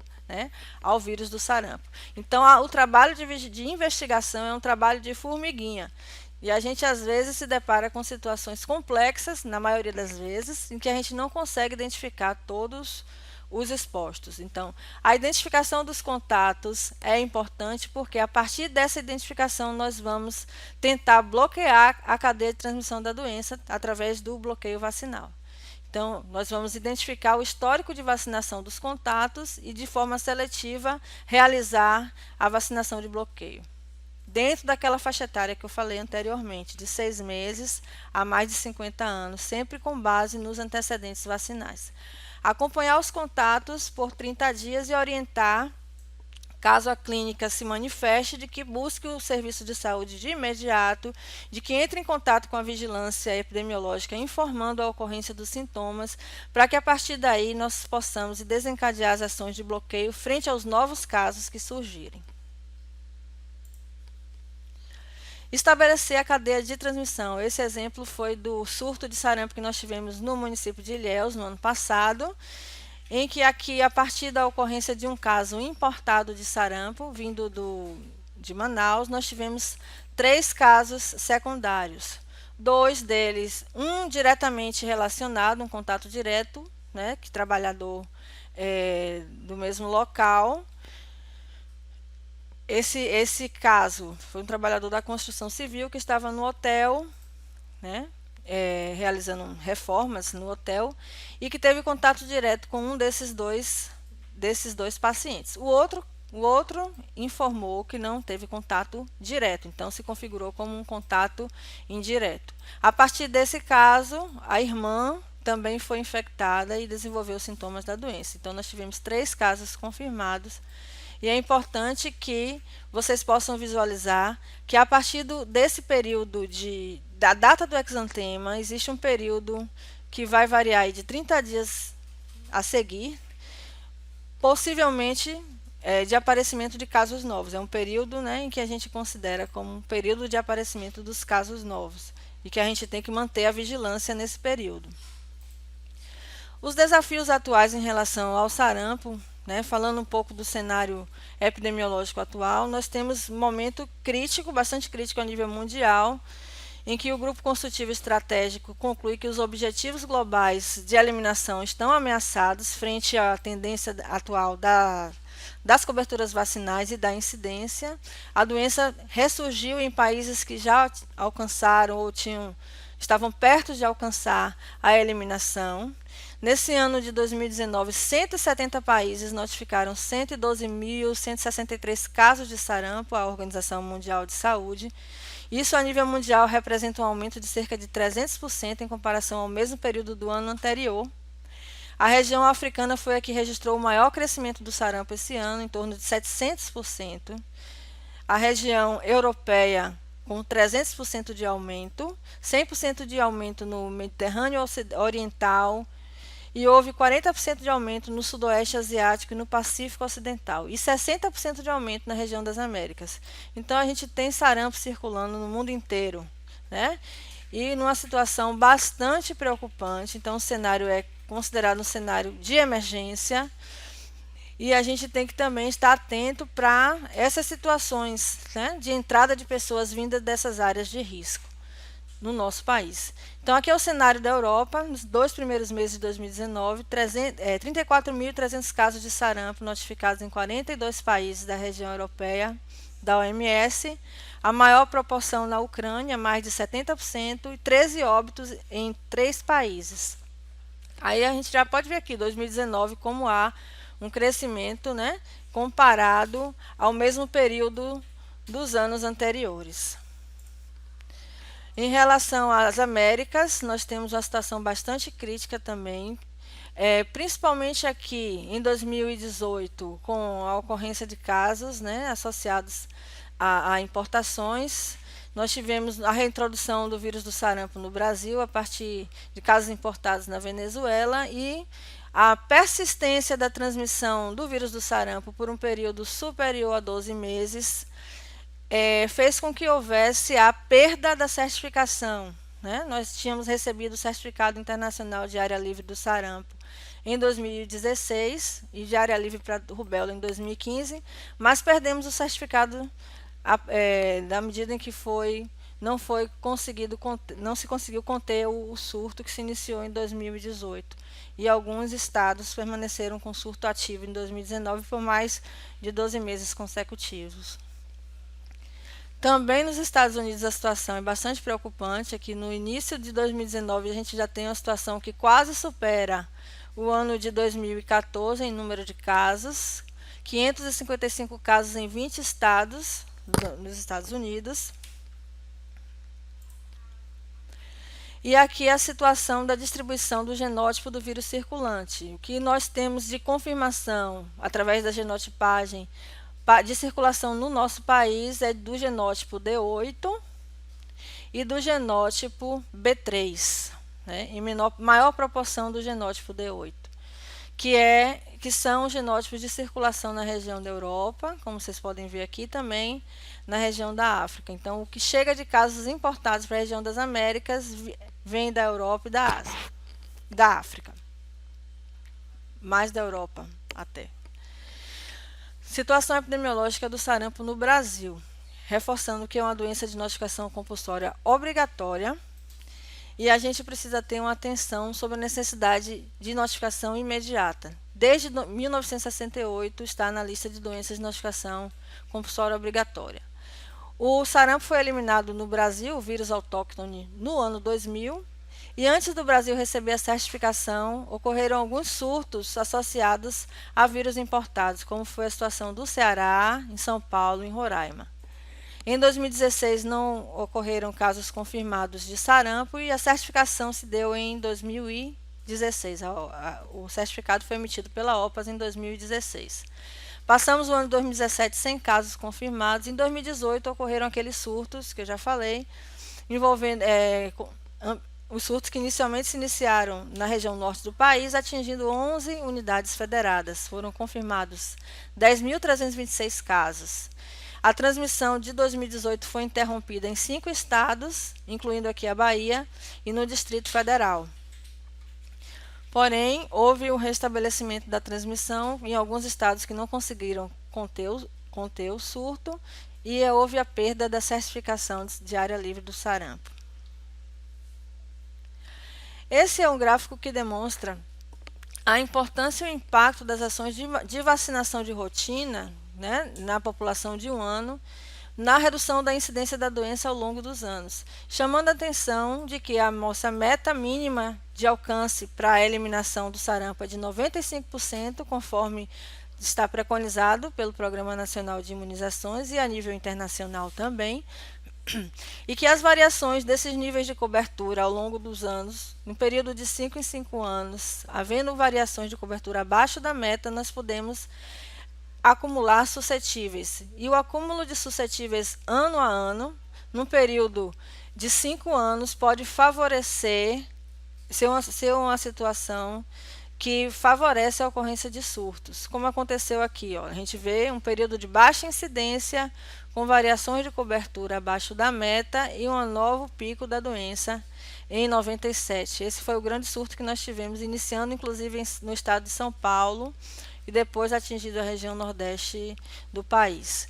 vírus do sarampo. Então, o trabalho de investigação é um trabalho de formiguinha. E a gente, às vezes, se depara com situações complexas, na maioria das vezes, em que a gente não consegue identificar todos os expostos. Então, a identificação dos contatos é importante porque a partir dessa identificação nós vamos tentar bloquear a cadeia de transmissão da doença através do bloqueio vacinal. Então, nós vamos identificar o histórico de vacinação dos contatos e, de forma seletiva, realizar a vacinação de bloqueio. Dentro daquela faixa etária que eu falei anteriormente, de 6 meses a mais de 50 anos, sempre com base nos antecedentes vacinais. Acompanhar os contatos por 30 dias e orientar, caso a clínica se manifeste, de que busque o serviço de saúde de imediato, de que entre em contato com a vigilância epidemiológica informando a ocorrência dos sintomas, para que a partir daí nós possamos desencadear as ações de bloqueio frente aos novos casos que surgirem. Estabelecer a cadeia de transmissão. Esse exemplo foi do surto de sarampo que nós tivemos no município de Ilhéus no ano passado, em que aqui, a partir da ocorrência de um caso importado de sarampo, vindo de Manaus, nós tivemos 3 casos secundários. 2 deles, um diretamente relacionado, um contato direto, né, que trabalhador do mesmo local. Esse caso foi um trabalhador da construção civil que estava no hotel, né, realizando reformas no hotel e que teve contato direto com um desses dois pacientes. O outro informou que não teve contato direto, então se configurou como um contato indireto. A partir desse caso, a irmã também foi infectada e desenvolveu sintomas da doença. Então, nós tivemos 3 casos confirmados. E é importante que vocês possam visualizar que a partir desse período da data do exantema, existe um período que vai variar de 30 dias a seguir, possivelmente de aparecimento de casos novos. É um período, né, em que a gente considera como um período de aparecimento dos casos novos e que a gente tem que manter a vigilância nesse período. Os desafios atuais em relação ao sarampo, né, falando um pouco do cenário epidemiológico atual, nós temos um momento crítico, bastante crítico a nível mundial, em que o Grupo Consultivo Estratégico conclui que os objetivos globais de eliminação estão ameaçados frente à tendência atual das coberturas vacinais e da incidência. A doença ressurgiu em países que já alcançaram ou estavam perto de alcançar a eliminação. Nesse ano de 2019, 170 países notificaram 112.163 casos de sarampo à Organização Mundial de Saúde. Isso, a nível mundial, representa um aumento de cerca de 300% em comparação ao mesmo período do ano anterior. A região africana foi a que registrou o maior crescimento do sarampo esse ano, em torno de 700%. A região europeia, com 300% de aumento, 100% de aumento no Mediterrâneo Oriental, e houve 40% de aumento no Sudoeste Asiático e no Pacífico Ocidental, e 60% de aumento na região das Américas. Então, a gente tem sarampo circulando no mundo inteiro, né? E numa situação bastante preocupante. Então, o cenário é considerado um cenário de emergência, e a gente tem que também estar atento para essas situações, né, de entrada de pessoas vindas dessas áreas de risco no nosso país. Então, aqui é o cenário da Europa, nos 2 primeiros meses de 2019, 34.300 casos de sarampo notificados em 42 países da região europeia da OMS, a maior proporção na Ucrânia, mais de 70%, e 13 óbitos em 3 países. Aí a gente já pode ver aqui, 2019, como há um crescimento, né, comparado ao mesmo período dos anos anteriores. Em relação às Américas, nós temos uma situação bastante crítica também. Principalmente aqui em 2018, com a ocorrência de casos, né, associados a importações. Nós tivemos a reintrodução do vírus do sarampo no Brasil a partir de casos importados na Venezuela e a persistência da transmissão do vírus do sarampo por um período superior a 12 meses fez com que houvesse a perda da certificação, né? Nós tínhamos recebido o Certificado Internacional de Área Livre do Sarampo em 2016 e de Área Livre para rubéola em 2015, mas perdemos o certificado da medida em que não se conseguiu conter o surto que se iniciou em 2018. E alguns estados permaneceram com surto ativo em 2019 por mais de 12 meses consecutivos. Também nos Estados Unidos a situação é bastante preocupante. Aqui no início de 2019 a gente já tem uma situação que quase supera o ano de 2014 em número de casos, 555 casos em 20 estados nos Estados Unidos. E aqui a situação da distribuição do genótipo do vírus circulante. O que nós temos de confirmação através da genotipagem de circulação no nosso país é do genótipo D8 e do genótipo B3, né, em maior proporção do genótipo D8, que são genótipos de circulação na região da Europa, como vocês podem ver aqui, também na região da África. Então, o que chega de casos importados para a região das Américas vem da Europa e da Ásia, da África, mais da Europa até. Situação epidemiológica do sarampo no Brasil, reforçando que é uma doença de notificação compulsória obrigatória e a gente precisa ter uma atenção sobre a necessidade de notificação imediata. Desde 1968 está na lista de doenças de notificação compulsória obrigatória. O sarampo foi eliminado no Brasil, o vírus autóctone, no ano 2000. E antes do Brasil receber a certificação, ocorreram alguns surtos associados a vírus importados, como foi a situação do Ceará, em São Paulo e em Roraima. Em 2016 não ocorreram casos confirmados de sarampo e a certificação se deu em 2016. O certificado foi emitido pela OPAS em 2016. Passamos o ano de 2017 sem casos confirmados. Em 2018 ocorreram aqueles surtos que eu já falei, envolvendo os surtos que inicialmente se iniciaram na região norte do país, atingindo 11 unidades federadas. Foram confirmados 10.326 casos. A transmissão de 2018 foi interrompida em 5 estados, incluindo aqui a Bahia, e no Distrito Federal. Porém, houve um restabelecimento da transmissão em alguns estados que não conseguiram conter o surto e houve a perda da certificação de área livre do sarampo. Esse é um gráfico que demonstra a importância e o impacto das ações de vacinação de rotina, né, na população de 1 ano, na redução da incidência da doença ao longo dos anos, chamando a atenção de que a nossa meta mínima de alcance para a eliminação do sarampo é de 95%, conforme está preconizado pelo Programa Nacional de Imunizações e a nível internacional também, e que as variações desses níveis de cobertura ao longo dos anos, no período de 5 em 5 anos, havendo variações de cobertura abaixo da meta, nós podemos acumular suscetíveis. E o acúmulo de suscetíveis ano a ano, num período de 5 anos, pode favorecer, ser uma situação que favorece a ocorrência de surtos, como aconteceu aqui. A gente vê um período de baixa incidência, com variações de cobertura abaixo da meta e um novo pico da doença em 97. Esse foi o grande surto que nós tivemos, iniciando inclusive no estado de São Paulo e depois atingindo a região nordeste do país.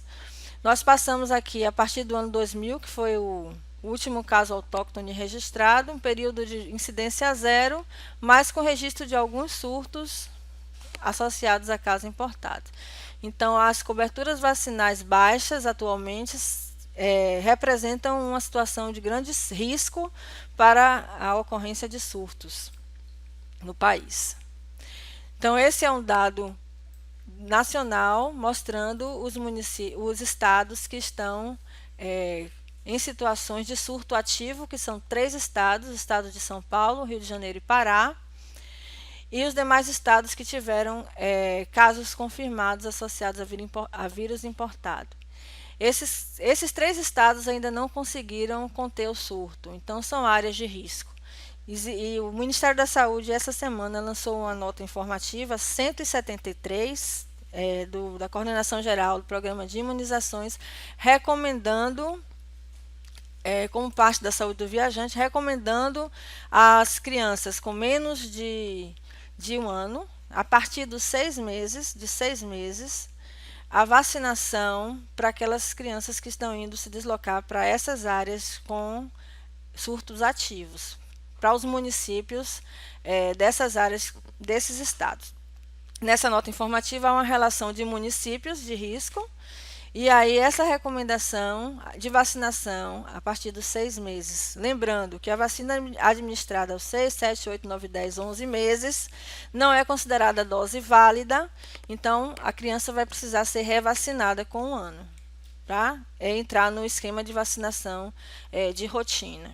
Nós passamos aqui, a partir do ano 2000, que foi o último caso autóctone registrado, um período de incidência zero, mas com registro de alguns surtos associados a casos importados. Então, as coberturas vacinais baixas atualmente representam uma situação de grande risco para a ocorrência de surtos no país. Então, esse é um dado nacional mostrando os estados que estão em situações de surto ativo, que são 3 estados, o estado de São Paulo, Rio de Janeiro e Pará. e os demais estados que tiveram casos confirmados associados a vírus importado. Esses 3 estados ainda não conseguiram conter o surto, então são áreas de risco. E o Ministério da Saúde, essa semana, lançou uma nota informativa 173 da Coordenação Geral do Programa de Imunizações, recomendando, como parte da saúde do viajante, recomendando às crianças com menos de 1 ano, a partir dos 6 meses, a vacinação para aquelas crianças que estão indo se deslocar para essas áreas com surtos ativos, para os municípios dessas áreas, desses estados. Nessa nota informativa há uma relação de municípios de risco, e aí essa recomendação de vacinação a partir dos 6 meses. Lembrando que a vacina administrada aos 6, 7, 8, 9, 10, 11 meses não é considerada dose válida, então a criança vai precisar ser revacinada com 1 ano, para entrar no esquema de vacinação de rotina.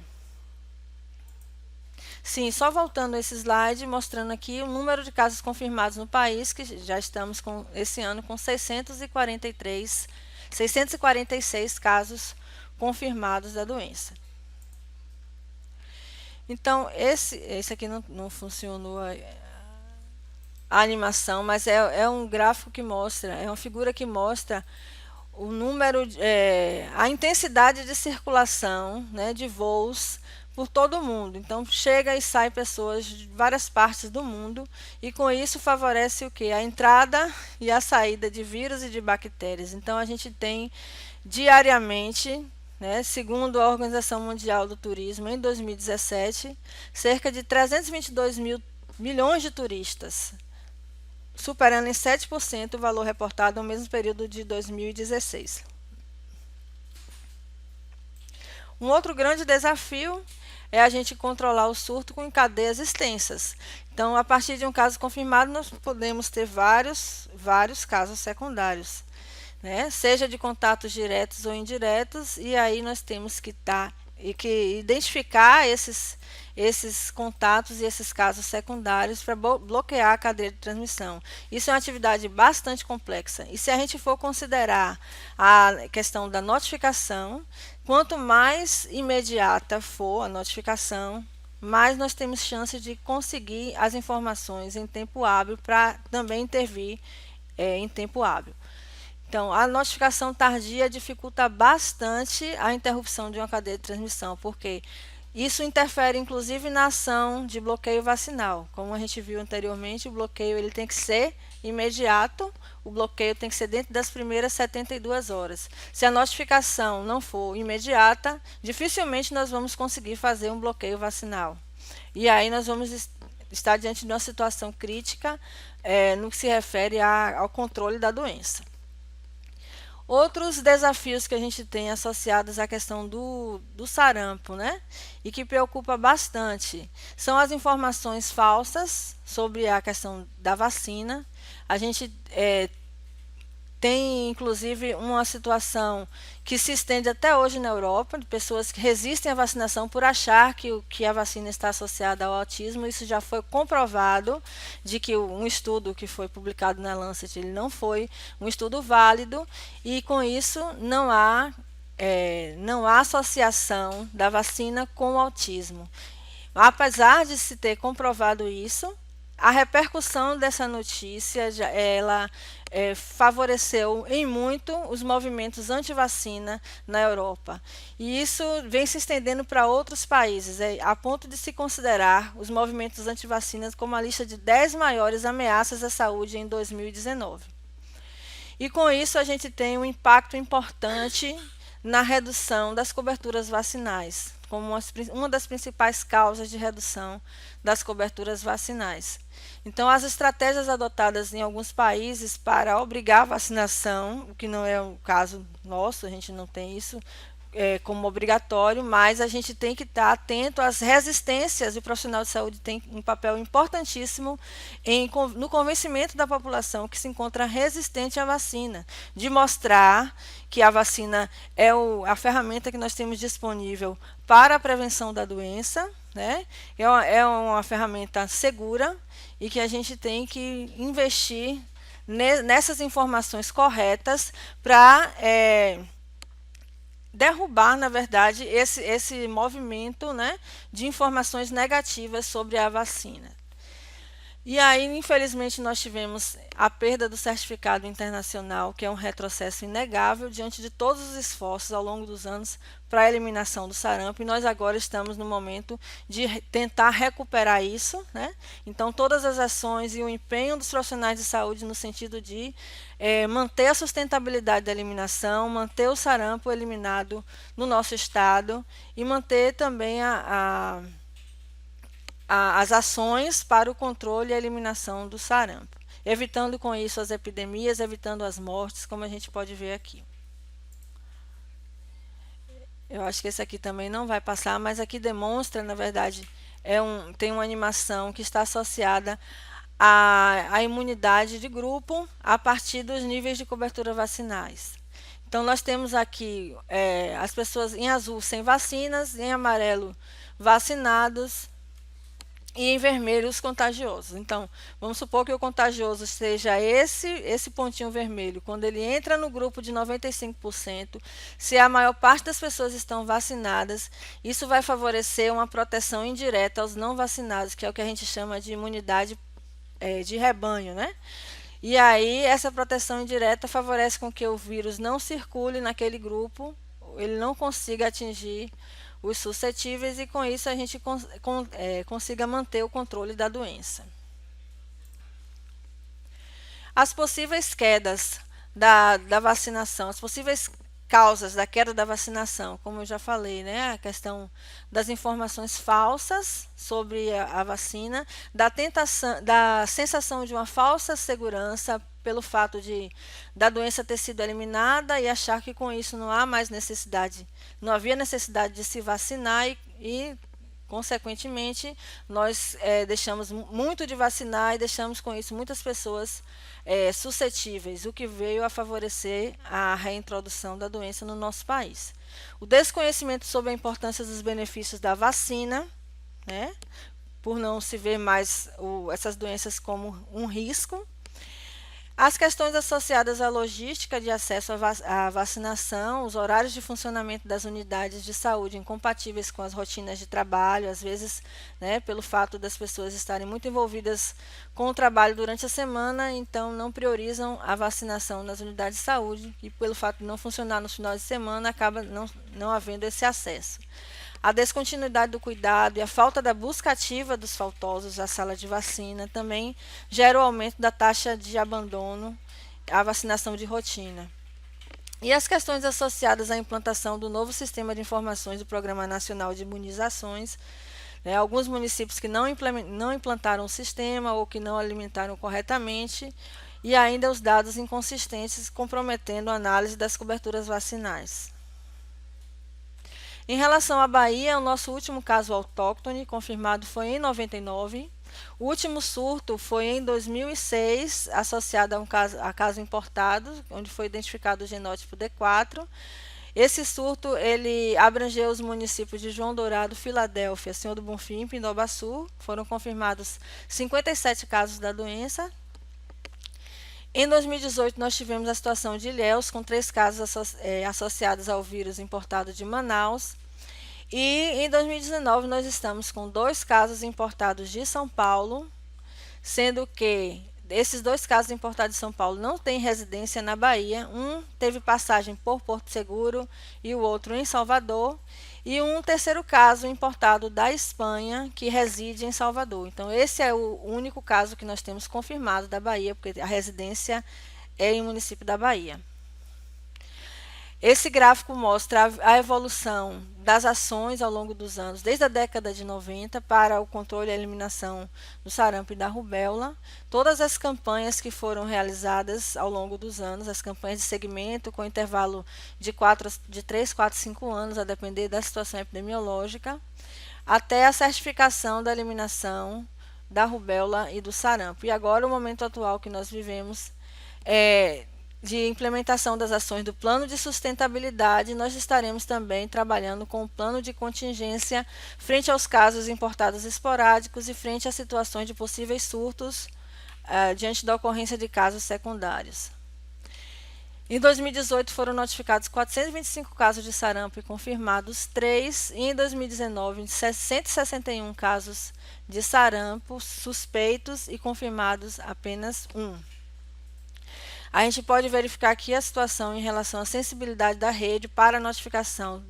Sim, só voltando a esse slide, mostrando aqui o número de casos confirmados no país, que já estamos esse ano com 646 casos confirmados da doença. Então, esse aqui não funcionou a animação, mas é um gráfico que mostra, é uma figura que mostra o número, a intensidade de circulação, né, de voos por todo o mundo. Então, chega e sai pessoas de várias partes do mundo, e com isso favorece o quê? A entrada e a saída de vírus e de bactérias. Então, a gente tem diariamente, né, segundo a Organização Mundial do Turismo, em 2017, cerca de 322 milhões de turistas, superando em 7% o valor reportado no mesmo período de 2016. Um outro grande desafio é a gente controlar o surto com cadeias extensas. Então, a partir de um caso confirmado, nós podemos ter vários casos secundários, né? Seja de contatos diretos ou indiretos, e aí nós temos que identificar esses contatos e esses casos secundários para bloquear a cadeia de transmissão. Isso é uma atividade bastante complexa. E se a gente for considerar a questão da notificação, quanto mais imediata for a notificação, mais nós temos chance de conseguir as informações em tempo hábil para também intervir em tempo hábil. Então, a notificação tardia dificulta bastante a interrupção de uma cadeia de transmissão, porque isso interfere, inclusive, na ação de bloqueio vacinal. Como a gente viu anteriormente, o bloqueio ele tem que ser imediato, o bloqueio tem que ser dentro das primeiras 72 horas. Se a notificação não for imediata, dificilmente nós vamos conseguir fazer um bloqueio vacinal. E aí nós vamos estar diante de uma situação crítica no que se refere ao controle da doença. Outros desafios que a gente tem associados à questão do sarampo, né? E que preocupa bastante, são as informações falsas sobre a questão da vacina. A gente tem, inclusive, uma situação que se estende até hoje na Europa, de pessoas que resistem à vacinação por achar que a vacina está associada ao autismo. Isso já foi comprovado, de que um estudo que foi publicado na Lancet, ele não foi um estudo válido, e com isso não há associação da vacina com o autismo. Apesar de se ter comprovado isso, a repercussão dessa notícia, ela favoreceu em muito os movimentos anti-vacina na Europa. E isso vem se estendendo para outros países, a ponto de se considerar os movimentos anti-vacinas como a lista de 10 maiores ameaças à saúde em 2019. E com isso a gente tem um impacto importante na redução das coberturas vacinais, como uma das principais causas de redução das coberturas vacinais. Então, as estratégias adotadas em alguns países para obrigar a vacinação, o que não é o caso nosso, a gente não tem isso como obrigatório, mas a gente tem que estar atento às resistências, e o profissional de saúde tem um papel importantíssimo no convencimento da população que se encontra resistente à vacina, de mostrar que a vacina é a ferramenta que nós temos disponível para a prevenção da doença, né? É uma ferramenta segura e que a gente tem que investir nessas informações corretas para derrubar, na verdade, esse movimento, né, de informações negativas sobre a vacina. E aí, infelizmente, nós tivemos a perda do certificado internacional, que é um retrocesso inegável diante de todos os esforços ao longo dos anos para a eliminação do sarampo, e nós agora estamos no momento de tentar recuperar isso, né? Então, todas as ações e o empenho dos profissionais de saúde no sentido de manter a sustentabilidade da eliminação, manter o sarampo eliminado no nosso estado e manter também as ações para o controle e a eliminação do sarampo, evitando com isso as epidemias, evitando as mortes, como a gente pode ver aqui. Eu acho que esse aqui também não vai passar, mas aqui demonstra, na verdade, tem uma animação que está associada à imunidade de grupo a partir dos níveis de cobertura vacinais. Então, nós temos aqui as pessoas em azul sem vacinas, em amarelo vacinados, e em vermelho os contagiosos. Então, vamos supor que o contagioso seja esse pontinho vermelho. Quando ele entra no grupo de 95%, se a maior parte das pessoas estão vacinadas, isso vai favorecer uma proteção indireta aos não vacinados, que é o que a gente chama de imunidade de rebanho, né? E aí, essa proteção indireta favorece com que o vírus não circule naquele grupo, ele não consiga atingir os suscetíveis e com isso a gente consiga manter o controle da doença. As possíveis quedas da vacinação, as possíveis causas da queda da vacinação, como eu já falei, né? A questão das informações falsas sobre a vacina, da sensação de uma falsa segurança pelo fato da doença ter sido eliminada e achar que com isso não havia necessidade de se vacinar e consequentemente, nós deixamos muito de vacinar e deixamos com isso muitas pessoas suscetíveis, o que veio a favorecer a reintrodução da doença no nosso país. O desconhecimento sobre a importância dos benefícios da vacina, né, por não se ver mais essas doenças como um risco. As questões associadas à logística de acesso à vacinação, os horários de funcionamento das unidades de saúde incompatíveis com as rotinas de trabalho, às vezes, né, pelo fato das pessoas estarem muito envolvidas com o trabalho durante a semana, então não priorizam a vacinação nas unidades de saúde e pelo fato de não funcionar nos finais de semana, acaba não havendo esse acesso. A descontinuidade do cuidado e a falta da busca ativa dos faltosos à sala de vacina também gera o aumento da taxa de abandono à vacinação de rotina. E as questões associadas à implantação do novo sistema de informações do Programa Nacional de Imunizações, né, alguns municípios que não implantaram o sistema ou que não alimentaram corretamente, e ainda os dados inconsistentes comprometendo a análise das coberturas vacinais. Em relação à Bahia, o nosso último caso autóctone confirmado foi em 99. O último surto foi em 2006, associado a caso importado, onde foi identificado o genótipo D4. Esse surto ele abrangeu os municípios de João Dourado, Filadélfia, Senhor do Bonfim e Pindobaçu. Foram confirmados 57 casos da doença. Em 2018, nós tivemos a situação de Ilhéus, com 3 casos associados ao vírus importado de Manaus. E em 2019, nós estamos com 2 casos importados de São Paulo, sendo que esses 2 casos importados de São Paulo não têm residência na Bahia. Um teve passagem por Porto Seguro e o outro em Salvador. E um terceiro caso importado da Espanha, que reside em Salvador. Então, esse é o único caso que nós temos confirmado da Bahia, porque a residência é em município da Bahia. Esse gráfico mostra a evolução das ações ao longo dos anos, desde a década de 90, para o controle e a eliminação do sarampo e da rubéola. Todas as campanhas que foram realizadas ao longo dos anos, as campanhas de segmento com intervalo de 3, 4, 5 anos, a depender da situação epidemiológica, até a certificação da eliminação da rubéola e do sarampo. E agora, o momento atual que nós vivemos, de implementação das ações do plano de sustentabilidade, nós estaremos também trabalhando com o plano de contingência frente aos casos importados esporádicos e frente a situações de possíveis surtos diante da ocorrência de casos secundários. Em 2018 foram notificados 425 casos de sarampo e confirmados 3, e em 2019 161 casos de sarampo suspeitos e confirmados apenas 1. A gente pode verificar aqui a situação em relação à sensibilidade da rede para a notificação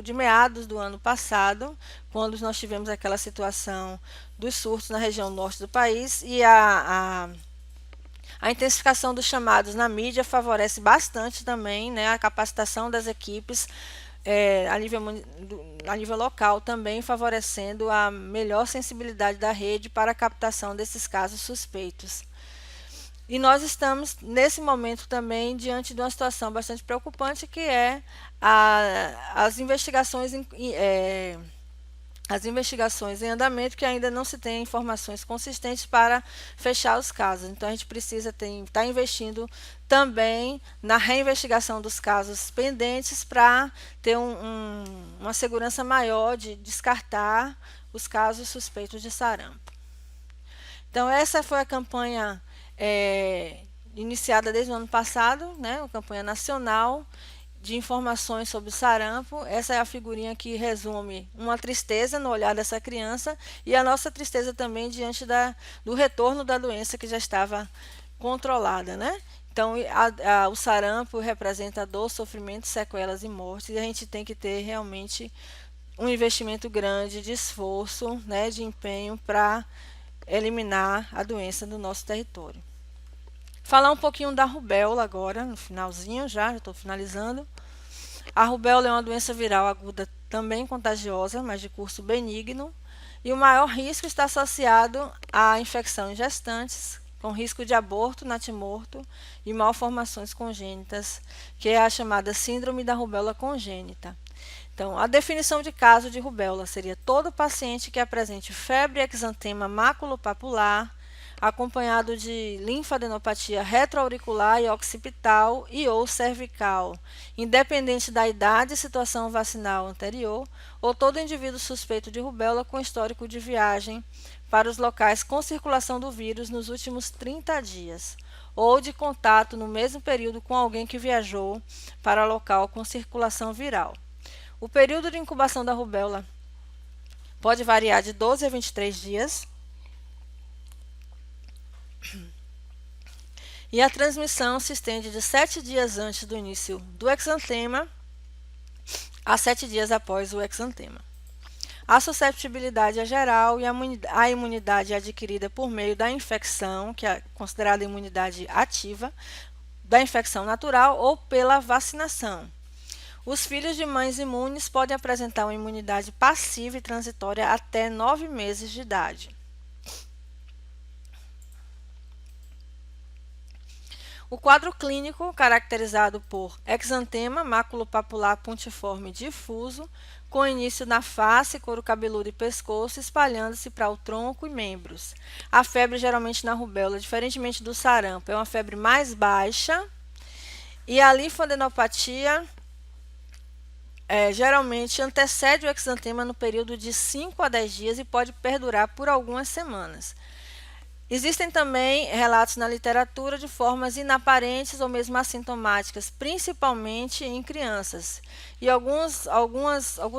de meados do ano passado, quando nós tivemos aquela situação dos surtos na região norte do país, e a intensificação dos chamados na mídia favorece bastante também, né, a capacitação das equipes a nível local, também favorecendo a melhor sensibilidade da rede para a captação desses casos suspeitos. E nós estamos, nesse momento, também diante de uma situação bastante preocupante, que é as investigações em andamento, que ainda não se tem informações consistentes para fechar os casos. Então, a gente precisa estar investindo também na reinvestigação dos casos pendentes para ter uma segurança maior de descartar os casos suspeitos de sarampo. Então, essa foi a campanha iniciada desde o ano passado, né, uma campanha nacional de informações sobre sarampo. Essa é a figurinha que resume uma tristeza no olhar dessa criança e a nossa tristeza também diante do retorno da doença que já estava controlada, né? Então, o sarampo representa dor, sofrimento, sequelas e morte, e a gente tem que ter realmente um investimento grande de esforço, né, de empenho para eliminar a doença do nosso território. Falar um pouquinho da rubéola agora, no finalzinho já estou finalizando. A rubéola é uma doença viral aguda também contagiosa, mas de curso benigno, e o maior risco está associado à infecção em gestantes, com risco de aborto, natimorto e malformações congênitas, que é a chamada síndrome da rubéola congênita. Então, a definição de caso de rubéola seria todo paciente que apresente febre e exantema maculopapular, acompanhado de linfadenopatia retroauricular e occipital e ou cervical, independente da idade e situação vacinal anterior, ou todo indivíduo suspeito de rubéola com histórico de viagem para os locais com circulação do vírus nos últimos 30 dias, ou de contato no mesmo período com alguém que viajou para local com circulação viral. O período de incubação da rubéola pode variar de 12 a 23 dias. E a transmissão se estende de 7 dias antes do início do exantema a 7 dias após o exantema. A susceptibilidade é geral e a imunidade é adquirida por meio da infecção, que é considerada imunidade ativa, da infecção natural ou pela vacinação. Os filhos de mães imunes podem apresentar uma imunidade passiva e transitória até 9 meses de idade. O quadro clínico, caracterizado por exantema maculopapular pontiforme difuso, com início na face, couro cabeludo e pescoço, espalhando-se para o tronco e membros. A febre, geralmente na rubéola, diferentemente do sarampo, é uma febre mais baixa, e a linfadenopatia geralmente antecede o exantema no período de 5 a 10 dias e pode perdurar por algumas semanas. Existem também relatos na literatura de formas inaparentes ou mesmo assintomáticas, principalmente em crianças. E alguns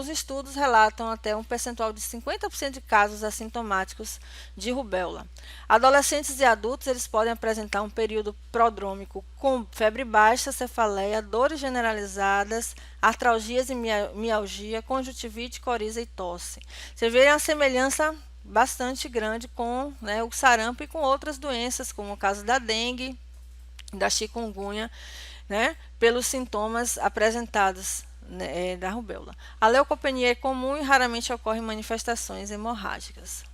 estudos relatam até um percentual de 50% de casos assintomáticos de rubéola. Adolescentes e adultos eles podem apresentar um período prodrômico com febre baixa, cefaleia, dores generalizadas, artralgias e mialgia, conjuntivite, coriza e tosse. Você vê a semelhança bastante grande com, né, o sarampo e com outras doenças, como o caso da dengue, da chikungunya, né, pelos sintomas apresentados, né, da rubéola. A leucopenia é comum e raramente ocorrem manifestações hemorrágicas.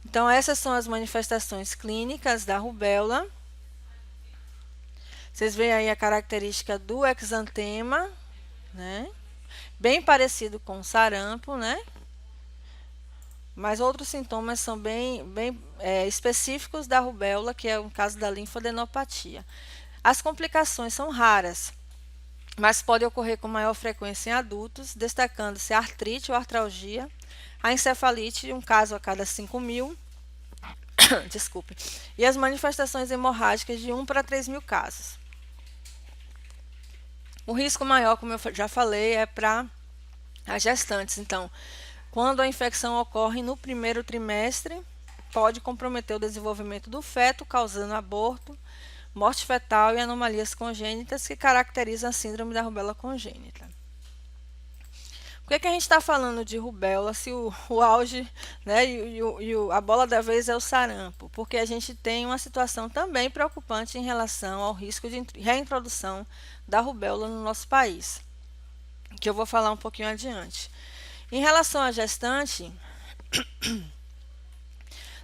Então, essas são as manifestações clínicas da rubéola. Vocês veem aí a característica do exantema, né, bem parecido com o sarampo, né? mas outros sintomas são bem específicos da rubéola, que é o caso da linfadenopatia. As complicações são raras, mas podem ocorrer com maior frequência em adultos, destacando-se a artrite ou artralgia, a encefalite, um caso a cada 5.000, desculpe, e as manifestações hemorrágicas de 1 para 3.000 casos. O risco maior, como eu já falei, é para as gestantes. Então, quando a infecção ocorre no primeiro trimestre, pode comprometer o desenvolvimento do feto, causando aborto, morte fetal e anomalias congênitas que caracterizam a síndrome da rubéola congênita. Por que a gente está falando de rubéola se o auge, né, a bola da vez é o sarampo? Porque a gente tem uma situação também preocupante em relação ao risco de reintrodução da rubéola no nosso país, que eu vou falar um pouquinho adiante. Em relação à gestante,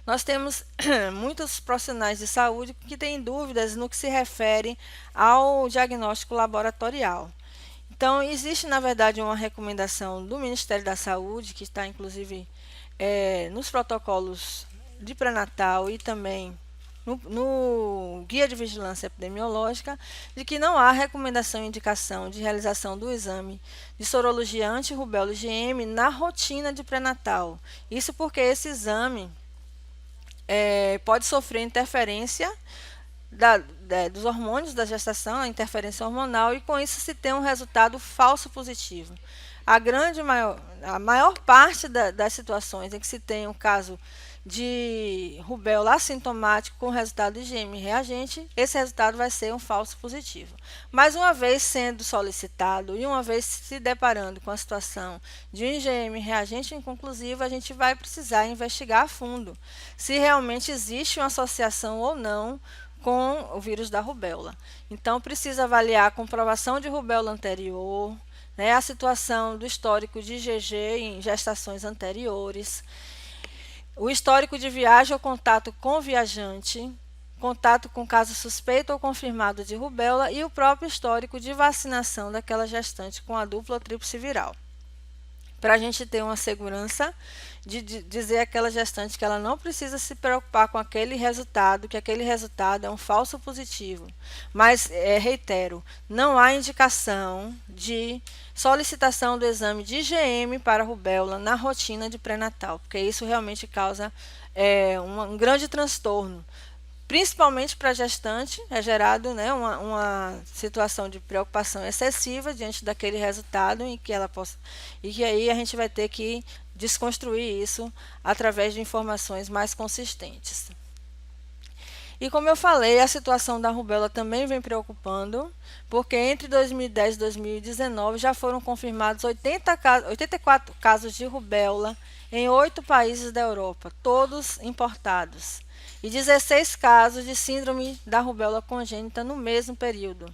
nós temos muitos profissionais de saúde que têm dúvidas no que se refere ao diagnóstico laboratorial. Então, existe, na verdade, uma recomendação do Ministério da Saúde, que está, inclusive, nos protocolos de pré-natal e também no Guia de Vigilância Epidemiológica, de que não há recomendação e indicação de realização do exame de sorologia anti-rubéola IgM na rotina de pré-natal. Isso porque esse exame pode sofrer interferência dos hormônios da gestação, a interferência hormonal, e com isso se tem um resultado falso positivo. A maior parte das situações em que se tem um caso de rubéola assintomático com resultado IgM reagente, esse resultado vai ser um falso positivo. Mas uma vez sendo solicitado e uma vez se deparando com a situação de um IgM reagente inconclusivo, a gente vai precisar investigar a fundo se realmente existe uma associação ou não com o vírus da rubéola. Então, precisa avaliar a comprovação de rubéola anterior, né, a situação do histórico de IgG em gestações anteriores, o histórico de viagem ou contato com viajante, contato com caso suspeito ou confirmado de rubéola e o próprio histórico de vacinação daquela gestante com a dupla ou tríplice viral. Para a gente ter uma segurança de dizer àquela gestante que ela não precisa se preocupar com aquele resultado, que aquele resultado é um falso positivo. Mas, reitero, não há indicação de solicitação do exame de IgM para rubéola na rotina de pré-natal, porque isso realmente causa um grande transtorno. Principalmente para a gestante, é gerado, né, uma situação de preocupação excessiva diante daquele resultado e que aí a gente vai ter que desconstruir isso através de informações mais consistentes. E como eu falei, a situação da rubéola também vem preocupando, porque entre 2010 e 2019 já foram confirmados 84 casos de rubéola em 8 países da Europa, todos importados, e 16 casos de síndrome da rubéola congênita no mesmo período.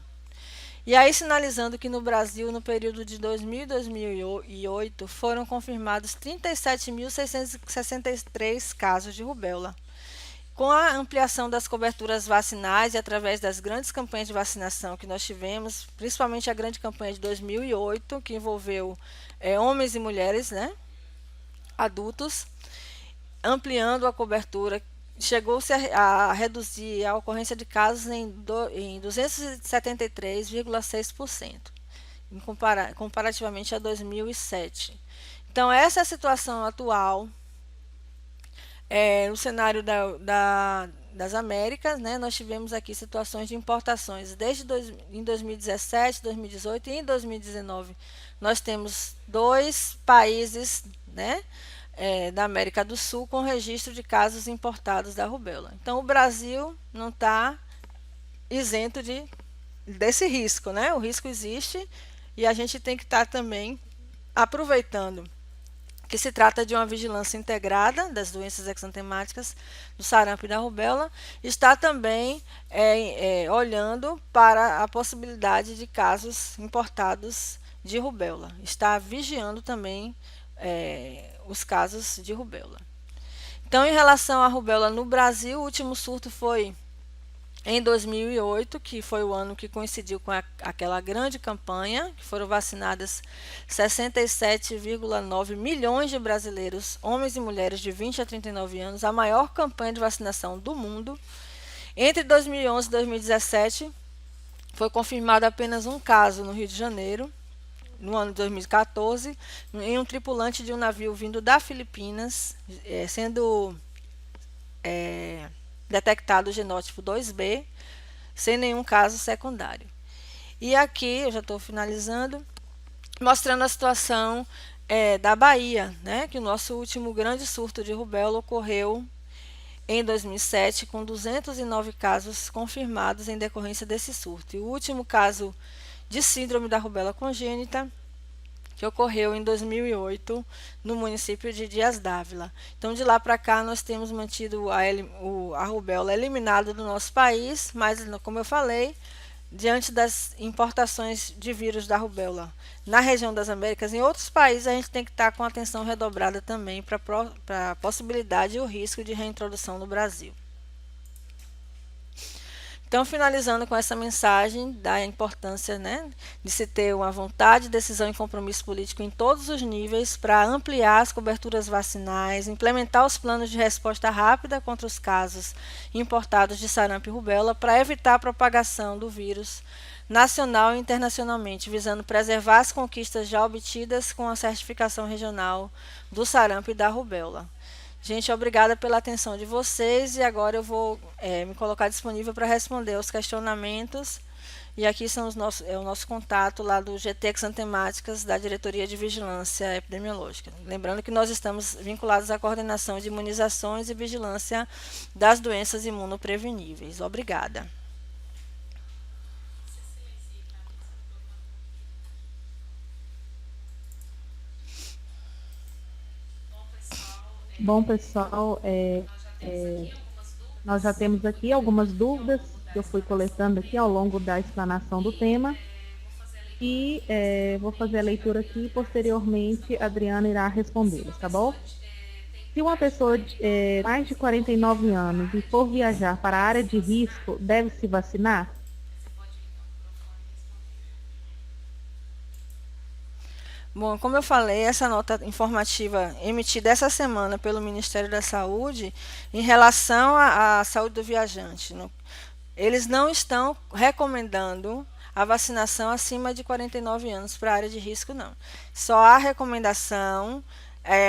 E aí, sinalizando que no Brasil, no período de 2000 e 2008, foram confirmados 37.663 casos de rubéola. Com a ampliação das coberturas vacinais e através das grandes campanhas de vacinação que nós tivemos, principalmente a grande campanha de 2008, que envolveu homens e mulheres, né, adultos, ampliando a cobertura, chegou-se a reduzir a ocorrência de casos em 273,6%, comparativamente a 2007. Então, essa é a situação atual no cenário das Américas, né? Nós tivemos aqui situações de importações em 2017, 2018 e em 2019. Nós temos 2 países, né, da América do Sul com registro de casos importados da rubéola. Então, o Brasil não está isento desse risco, né? O risco existe e a gente tem que estar também aproveitando que se trata de uma vigilância integrada das doenças exantemáticas, do sarampo e da rubéola, está também olhando para a possibilidade de casos importados de rubéola. Está vigiando também os casos de rubéola. Então, em relação à rubéola no Brasil, o último surto foi em 2008, que foi o ano que coincidiu com aquela grande campanha, que foram vacinadas 67,9 milhões de brasileiros, homens e mulheres de 20 a 39 anos, a maior campanha de vacinação do mundo. Entre 2011 e 2017, foi confirmado apenas um caso no Rio de Janeiro, no ano de 2014, em um tripulante de um navio vindo da Filipinas, sendo detectado o genótipo 2B, sem nenhum caso secundário. E aqui, eu já estou finalizando, mostrando a situação da Bahia, né, que o nosso último grande surto de rubéola ocorreu em 2007, com 209 casos confirmados em decorrência desse surto. E o último caso de síndrome da rubéola congênita, que ocorreu em 2008 no município de Dias d'Ávila. Então, de lá para cá, nós temos mantido a rubéola eliminada do nosso país, mas, como eu falei, diante das importações de vírus da rubéola na região das Américas, em outros países, a gente tem que estar com atenção redobrada também para a possibilidade e o risco de reintrodução no Brasil. Então, finalizando com essa mensagem da importância, né, de se ter uma vontade, decisão e compromisso político em todos os níveis para ampliar as coberturas vacinais, implementar os planos de resposta rápida contra os casos importados de sarampo e rubéola para evitar a propagação do vírus nacional e internacionalmente, visando preservar as conquistas já obtidas com a certificação regional do sarampo e da rubéola. Gente, obrigada pela atenção de vocês e agora eu vou me colocar disponível para responder aos questionamentos. E aqui são o nosso contato lá do GT Exantemáticas da Diretoria de Vigilância Epidemiológica. Lembrando que nós estamos vinculados à coordenação de imunizações e vigilância das doenças imunopreveníveis. Obrigada. Bom, pessoal, nós já temos aqui algumas dúvidas que eu fui coletando aqui ao longo da explanação do tema e vou fazer a leitura aqui e posteriormente a Adriana irá respondê-las, tá bom? Se uma pessoa de mais de 49 anos e for viajar para a área de risco, deve se vacinar? Bom, como eu falei, essa nota informativa emitida essa semana pelo Ministério da Saúde em relação à saúde do viajante, eles não estão recomendando a vacinação acima de 49 anos para a área de risco, não. Só há recomendação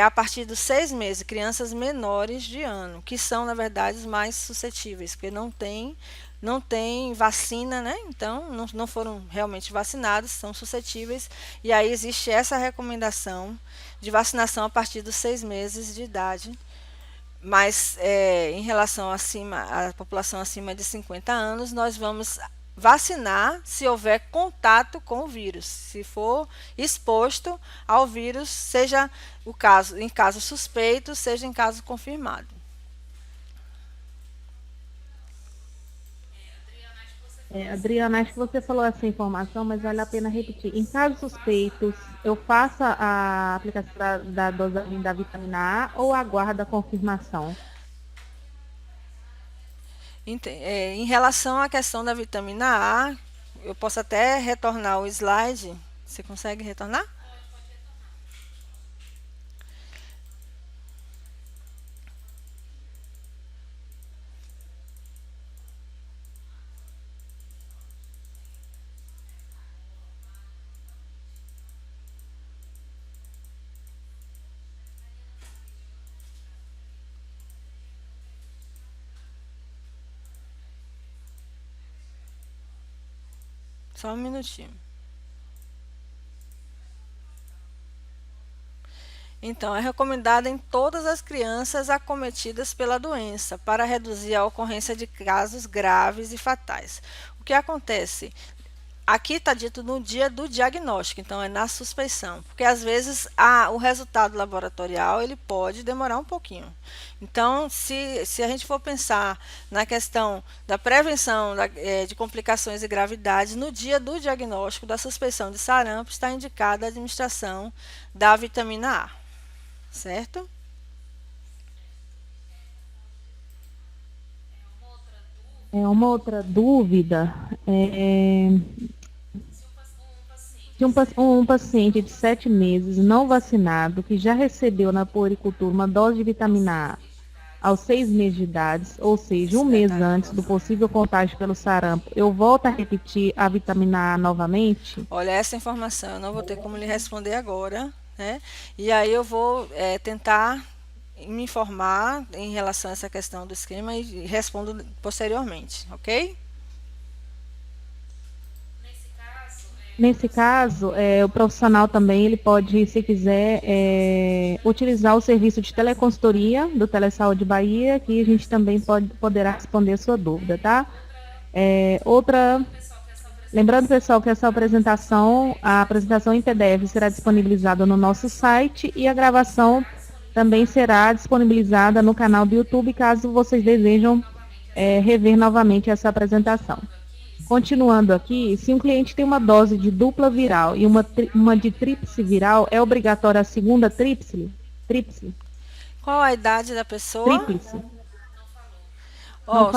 a partir dos 6 meses, crianças menores de ano, que são, na verdade, os mais suscetíveis, porque não tem vacina, né? Então não foram realmente vacinados, são suscetíveis, e aí existe essa recomendação de vacinação a partir dos 6 meses de idade. Mas em relação à população acima de 50 anos, nós vamos vacinar se houver contato com o vírus, se for exposto ao vírus, seja o caso em caso suspeito, seja em caso confirmado. Adriana, acho que você falou essa informação, mas vale a pena repetir. Em casos suspeitos, eu faço a aplicação da dosagem da vitamina A ou aguardo a confirmação? Em relação à questão da vitamina A, eu posso até retornar o slide. Você consegue retornar? Só um minutinho. Então, é recomendada em todas as crianças acometidas pela doença, para reduzir a ocorrência de casos graves e fatais. O que acontece? Aqui está dito no dia do diagnóstico, então é na suspeição, porque às vezes o resultado laboratorial ele pode demorar um pouquinho. Então, se a gente for pensar na questão da prevenção de complicações e gravidades, no dia do diagnóstico da suspeição de sarampo está indicada a administração da vitamina A, certo? Uma outra dúvida se um paciente de 7 meses não vacinado que já recebeu na puericultura uma dose de vitamina A aos 6 meses de idade, ou seja, um mês antes do possível contágio pelo sarampo, eu volto a repetir a vitamina A novamente? Olha, essa informação eu não vou ter como lhe responder agora, né? E aí eu vou tentar me informar em relação a essa questão do esquema e respondo posteriormente, ok? Nesse caso, o profissional também ele pode, se quiser, utilizar o serviço de teleconsultoria do Telesaúde Bahia, que a gente também poderá responder a sua dúvida, tá? Lembrando, pessoal, que essa a apresentação em PDF será disponibilizada no nosso site e a gravação também será disponibilizada no canal do YouTube, caso vocês desejam rever novamente essa apresentação. Continuando aqui, se um cliente tem uma dose de dupla viral e uma de tríplice viral, é obrigatória a segunda tríplice? Qual a idade da pessoa? Tríplice. Ó,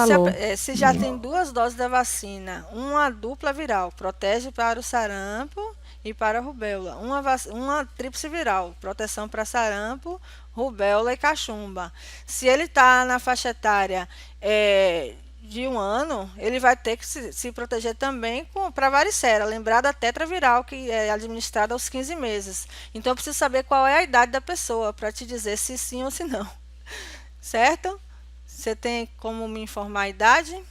se já tem 2 doses da vacina, uma dupla viral, protege para o sarampo e para a rubéola. Uma tríplice viral, proteção para sarampo, rubéola e cachumba. Se ele está na faixa etária de 1 ano, ele vai ter que se proteger também para a varicela, lembrar da tetraviral, que é administrada aos 15 meses. Então, eu preciso saber qual é a idade da pessoa, para te dizer se sim ou se não. Certo? Você tem como me informar a idade?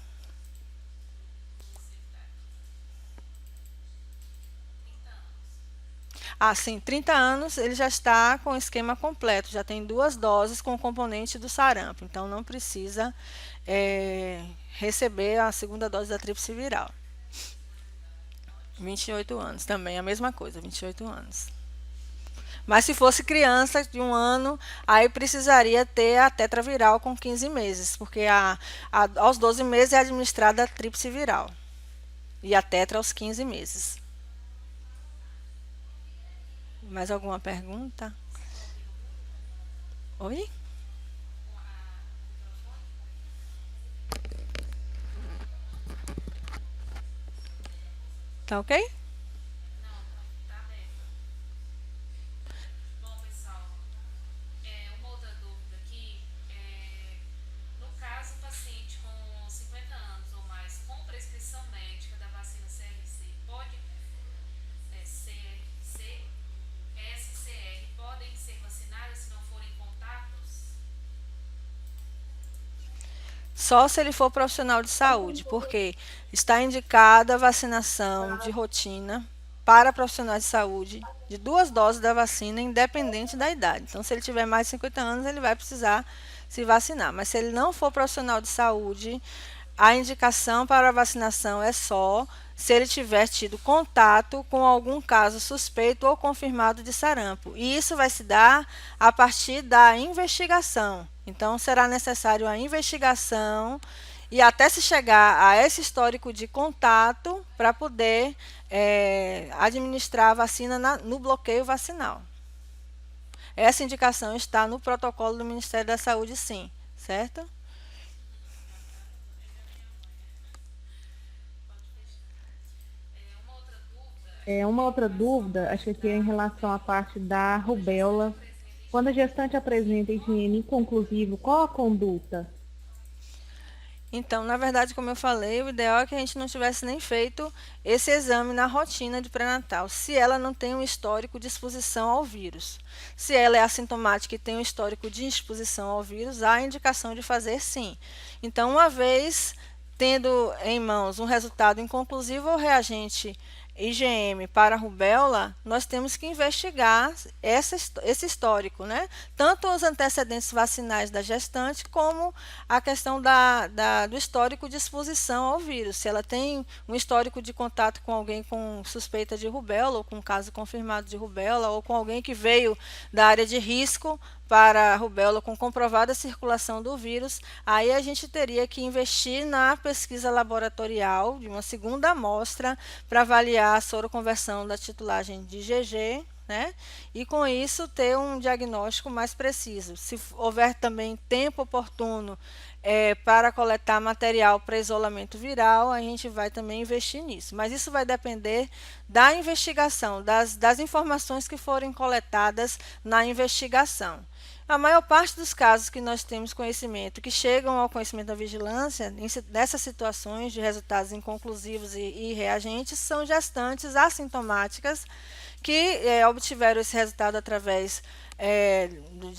Ah, sim, 30 anos ele já está com o esquema completo, já tem 2 doses com o componente do sarampo, então não precisa receber a segunda dose da tríplice viral. 28 anos, também a mesma coisa, 28 anos. Mas se fosse criança de 1 ano, aí precisaria ter a tetraviral com 15 meses, porque aos 12 meses é administrada a tríplice viral e a tetra aos 15 meses. Mais alguma pergunta? Oi? Tá ok? Só se ele for profissional de saúde, porque está indicada a vacinação de rotina para profissionais de saúde de 2 doses da vacina, independente da idade. Então, se ele tiver mais de 50 anos, ele vai precisar se vacinar. Mas se ele não for profissional de saúde, a indicação para a vacinação é só se ele tiver tido contato com algum caso suspeito ou confirmado de sarampo. E isso vai se dar a partir da investigação. Então, será necessário a investigação e até se chegar a esse histórico de contato para poder administrar a vacina no bloqueio vacinal. Essa indicação está no protocolo do Ministério da Saúde, sim, certo? Uma outra dúvida, acho que aqui é em relação à parte da rubéola. Quando a gestante apresenta higiene inconclusivo, qual a conduta? Então, na verdade, como eu falei, o ideal é que a gente não tivesse nem feito esse exame na rotina de pré-natal, se ela não tem um histórico de exposição ao vírus. Se ela é assintomática e tem um histórico de exposição ao vírus, há a indicação de fazer sim. Então, uma vez tendo em mãos um resultado inconclusivo ou reagente IgM para a rubéola, nós temos que investigar esse histórico, né? Tanto os antecedentes vacinais da gestante, como a questão do histórico de exposição ao vírus. Se ela tem um histórico de contato com alguém com suspeita de rubéola, ou com um caso confirmado de rubéola, ou com alguém que veio da área de risco para a rubéola com comprovada circulação do vírus, aí a gente teria que investir na pesquisa laboratorial de uma segunda amostra para avaliar a soroconversão da titulagem de IgG, né? E com isso ter um diagnóstico mais preciso. Se houver também tempo oportuno para coletar material para isolamento viral, a gente vai também investir nisso. Mas isso vai depender da investigação, das informações que forem coletadas na investigação. A maior parte dos casos que nós temos conhecimento, que chegam ao conhecimento da vigilância, nessas situações de resultados inconclusivos e reagentes, são gestantes assintomáticas que obtiveram esse resultado através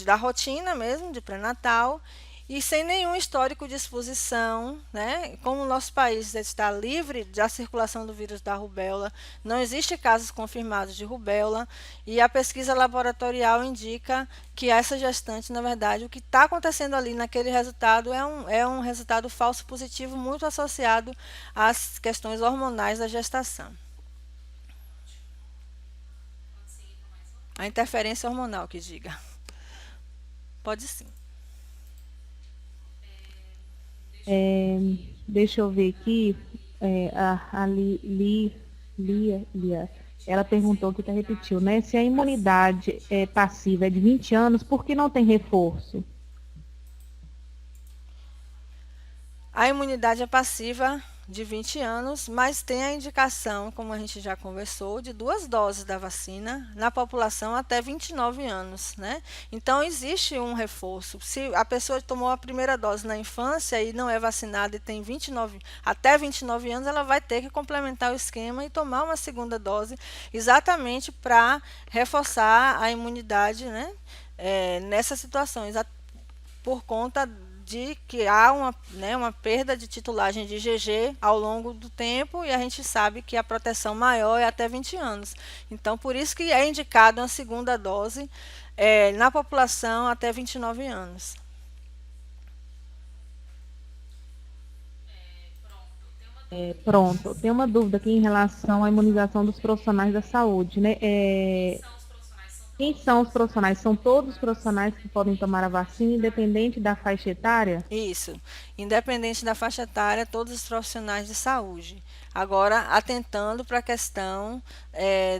da rotina mesmo, de pré-natal, e sem nenhum histórico de exposição, né? Como o nosso país está livre da circulação do vírus da rubéola, não existe casos confirmados de rubéola, e a pesquisa laboratorial indica que essa gestante, na verdade, o que está acontecendo ali naquele resultado é um resultado falso positivo muito associado às questões hormonais da gestação. A interferência hormonal, que diga. Pode sim. Deixa eu ver aqui. A Lia, ela perguntou que repetiu, né? Se a imunidade passiva é de 20 anos, por que não tem reforço? A imunidade é passiva de 20 anos, mas tem a indicação, como a gente já conversou, de 2 doses da vacina na população até 29 anos, né? Então, existe um reforço. Se a pessoa tomou a primeira dose na infância e não é vacinada e tem até 29 anos, ela vai ter que complementar o esquema e tomar uma segunda dose, exatamente para reforçar a imunidade, né? Nessas situações, por conta de que há uma perda de titulagem de IgG ao longo do tempo, e a gente sabe que a proteção maior é até 20 anos. Então, por isso que é indicado uma segunda dose na população até 29 anos. Pronto, tem uma dúvida aqui em relação à imunização dos profissionais da saúde, né? Quem são os profissionais? São todos os profissionais que podem tomar a vacina, independente da faixa etária? Isso, independente da faixa etária, todos os profissionais de saúde. Agora, atentando para a questão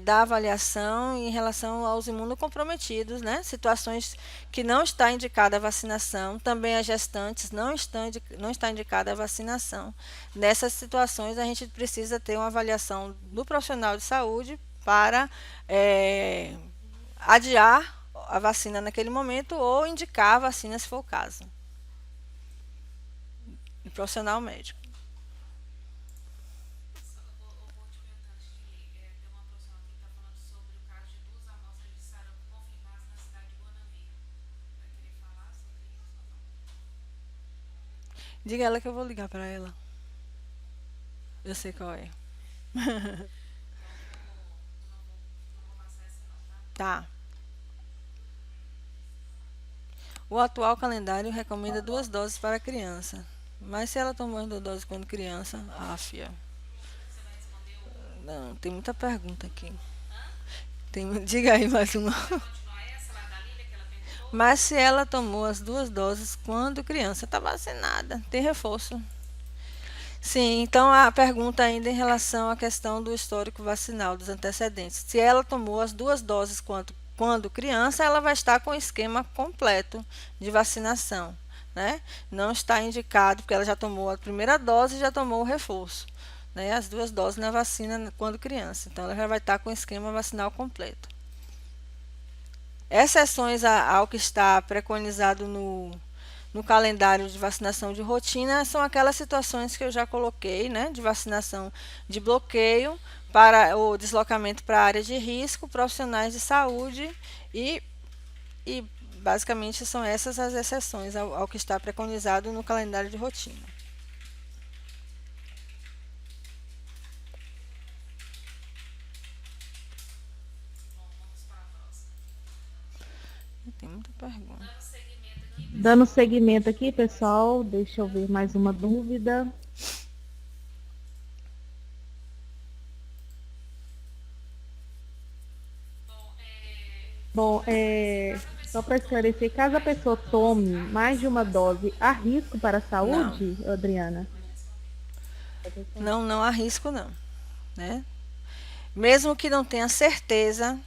da avaliação em relação aos imunocomprometidos, né? Situações que não está indicada a vacinação, também as gestantes não está indicada a vacinação. Nessas situações, a gente precisa ter uma avaliação do profissional de saúde para adiar a vacina naquele momento ou indicar a vacina se for o caso. O profissional médico. Diga ela que eu vou ligar para ela. Eu sei qual é. Tá. O atual calendário recomenda 2 doses para a criança. Mas se ela tomou as 2 doses quando criança, afia. Não, tem muita pergunta aqui. Diga aí mais uma. Mas se ela tomou as 2 doses quando criança, está vacinada, tem reforço. Sim, então a pergunta ainda em relação à questão do histórico vacinal, dos antecedentes. Se ela tomou as 2 doses quando criança, ela vai estar com o esquema completo de vacinação, né? Não está indicado, porque ela já tomou a primeira dose e já tomou o reforço, né? As 2 doses na vacina quando criança. Então, ela já vai estar com o esquema vacinal completo. Exceções ao que está preconizado no calendário de vacinação de rotina são aquelas situações que eu já coloquei, né, de vacinação de bloqueio para o deslocamento para a área de risco, profissionais de saúde e basicamente são essas as exceções ao que está preconizado no calendário de rotina. Tem muita pergunta. Dando seguimento aqui, pessoal, deixa eu ver mais uma dúvida. Bom, só para esclarecer, caso a pessoa tome mais de uma dose, há risco para a saúde, não. Adriana? Não há risco não, né? Mesmo que não tenha certeza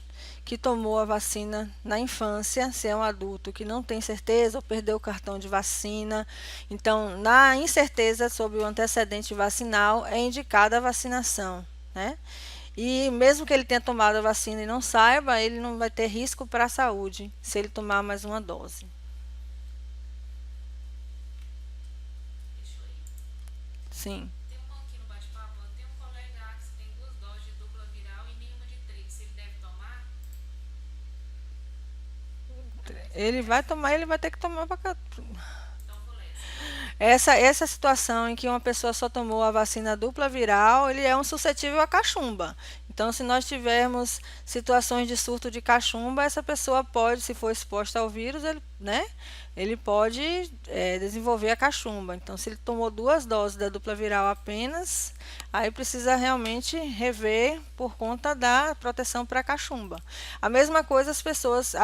que tomou a vacina na infância, se é um adulto que não tem certeza ou perdeu o cartão de vacina. Então, na incerteza sobre o antecedente vacinal, é indicada a vacinação, né? E mesmo que ele tenha tomado a vacina e não saiba, ele não vai ter risco para a saúde se ele tomar mais uma dose. Sim. Tem um aqui no bate-papo, tem um colega que tem 2 doses de dupla viral e nenhuma de tríplice. Ele deve tomar? Ele vai tomar, ele vai ter que tomar para Então vou ler. essa situação em que uma pessoa só tomou a vacina dupla viral, ele é um suscetível a cachumba. Então, se nós tivermos situações de surto de cachumba, essa pessoa pode, se for exposta ao vírus, ele, né, ele pode desenvolver a cachumba. Então, se ele tomou 2 doses da dupla viral apenas, aí precisa realmente rever por conta da proteção para a cachumba. A mesma coisa as pessoas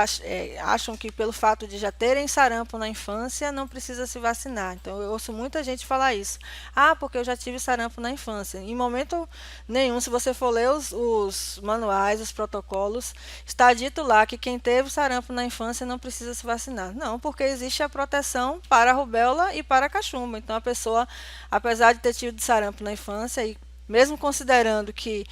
acham que pelo fato de já terem sarampo na infância, não precisa se vacinar. Então, eu ouço muita gente falar isso. Ah, porque eu já tive sarampo na infância. Em momento nenhum, se você for ler os manuais, os protocolos, está dito lá que quem teve sarampo na infância não precisa se vacinar. Não, porque existe a proteção para a rubéola e para a cachumba. Então, a pessoa, apesar de ter tido sarampo na infância e mesmo considerando que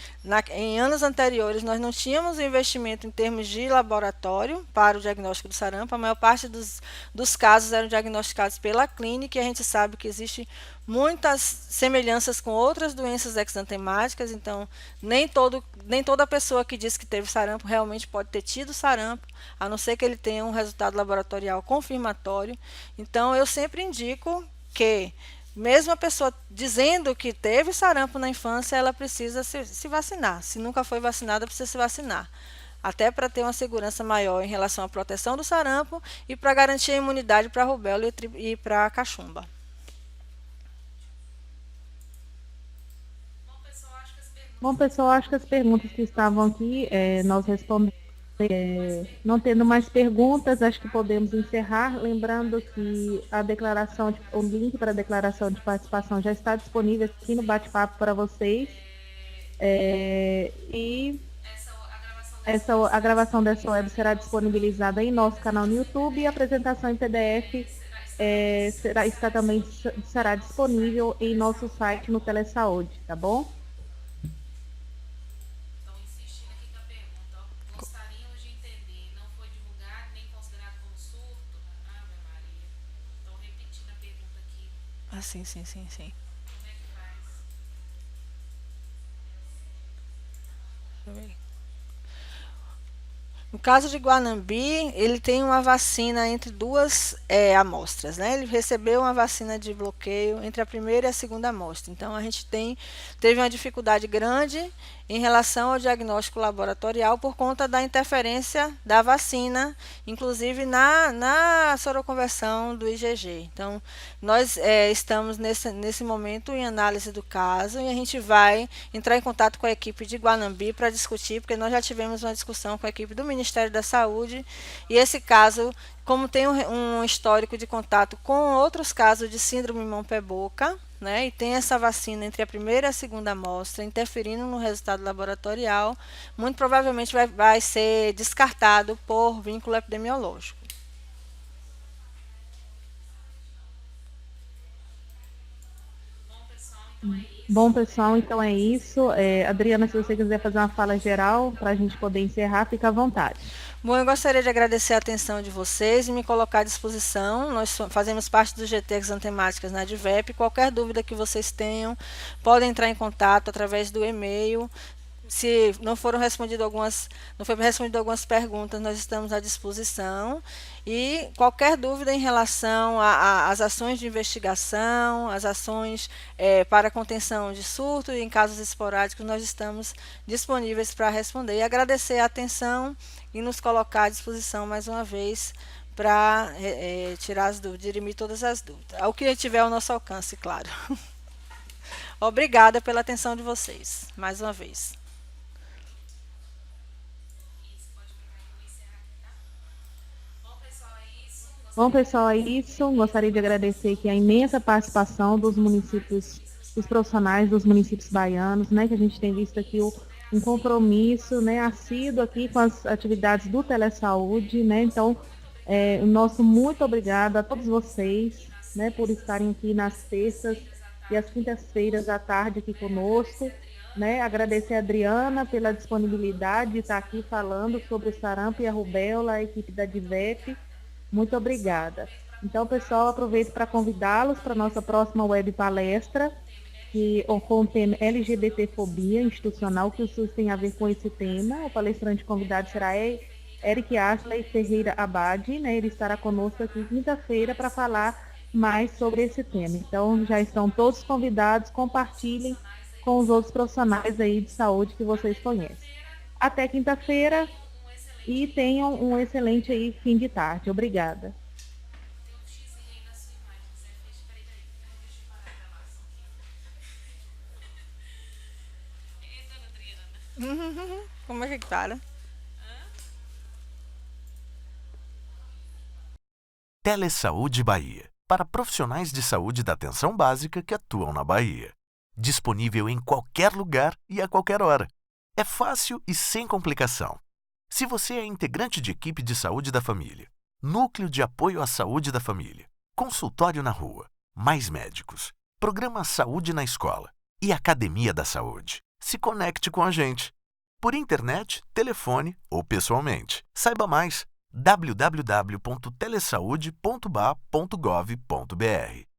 em anos anteriores nós não tínhamos investimento em termos de laboratório para o diagnóstico do sarampo, a maior parte dos casos eram diagnosticados pela clínica e a gente sabe que existe muitas semelhanças com outras doenças exantemáticas, então nem toda pessoa que diz que teve sarampo realmente pode ter tido sarampo, a não ser que ele tenha um resultado laboratorial confirmatório. Então eu sempre indico que mesmo a pessoa dizendo que teve sarampo na infância, ela precisa se vacinar. Se nunca foi vacinada, precisa se vacinar. Até para ter uma segurança maior em relação à proteção do sarampo e para garantir a imunidade para a rubéola e para a cachumba. Bom, pessoal, acho que as perguntas que estavam aqui, nós respondemos. Não tendo mais perguntas, acho que podemos encerrar. Lembrando que o link para a declaração de participação já está disponível aqui no bate-papo para vocês. A gravação dessa web será disponibilizada em nosso canal no YouTube e a apresentação em PDF será disponível em nosso site no Telesaúde, tá bom? Ah, sim. Como é que faz? Deixa eu ver. No caso de Guanambi, ele tem uma vacina entre 2 amostras, né? Ele recebeu uma vacina de bloqueio entre a primeira e a segunda amostra. Então, a gente teve uma dificuldade grande em relação ao diagnóstico laboratorial por conta da interferência da vacina, inclusive na soroconversão do IgG. Então, nós estamos nesse momento em análise do caso e a gente vai entrar em contato com a equipe de Guanambi para discutir, porque nós já tivemos uma discussão com a equipe do Ministério da Saúde e esse caso, como tem um histórico de contato com outros casos de síndrome mão-pé-boca, né, e tem essa vacina entre a primeira e a segunda amostra, interferindo no resultado laboratorial, muito provavelmente vai ser descartado por vínculo epidemiológico. Bom, pessoal, então é isso. Adriana, se você quiser fazer uma fala geral para a gente poder encerrar, fica à vontade. Bom, eu gostaria de agradecer a atenção de vocês e me colocar à disposição. Nós fazemos parte do GT Exantemáticas na Advep. Qualquer dúvida que vocês tenham, podem entrar em contato através do e-mail. Se não foi respondido algumas perguntas, nós estamos à disposição. E qualquer dúvida em relação às ações de investigação, as ações para contenção de surto e em casos esporádicos, nós estamos disponíveis para responder. E agradecer a atenção e nos colocar à disposição mais uma vez para tirar as dúvidas, dirimir todas as dúvidas. Ao que tiver ao nosso alcance, claro. Obrigada pela atenção de vocês, mais uma vez. Bom, pessoal, é isso. Gostaria de agradecer aqui a imensa participação dos municípios, dos profissionais dos municípios baianos, né, que a gente tem visto aqui um compromisso, né, assíduo aqui com as atividades do Telesaúde, né? Então, o nosso muito obrigado a todos vocês, né, por estarem aqui nas terças e às quintas-feiras à tarde aqui conosco, né? Agradecer a Adriana pela disponibilidade de estar aqui falando sobre o sarampo e a rubéola, a equipe da DIVEP. Muito obrigada. Então, pessoal, aproveito para convidá-los para a nossa próxima web palestra, com o tema LGBTfobia institucional, que o SUS tem a ver com esse tema. O palestrante convidado será Eric Ashley Ferreira Abade, né? Ele estará conosco aqui quinta-feira para falar mais sobre esse tema. Então, já estão todos convidados, compartilhem com os outros profissionais aí de saúde que vocês conhecem. Até quinta-feira e tenham um excelente aí fim de tarde. Obrigada. Como é que para? Telesaúde Bahia, para profissionais de saúde da atenção básica que atuam na Bahia. Disponível em qualquer lugar e a qualquer hora. É fácil e sem complicação. Se você é integrante de equipe de saúde da família, núcleo de apoio à saúde da família, consultório na rua, mais médicos, programa Saúde na Escola e Academia da Saúde, se conecte com a gente. Por internet, telefone ou pessoalmente. Saiba mais: www.telesaude.ba.gov.br.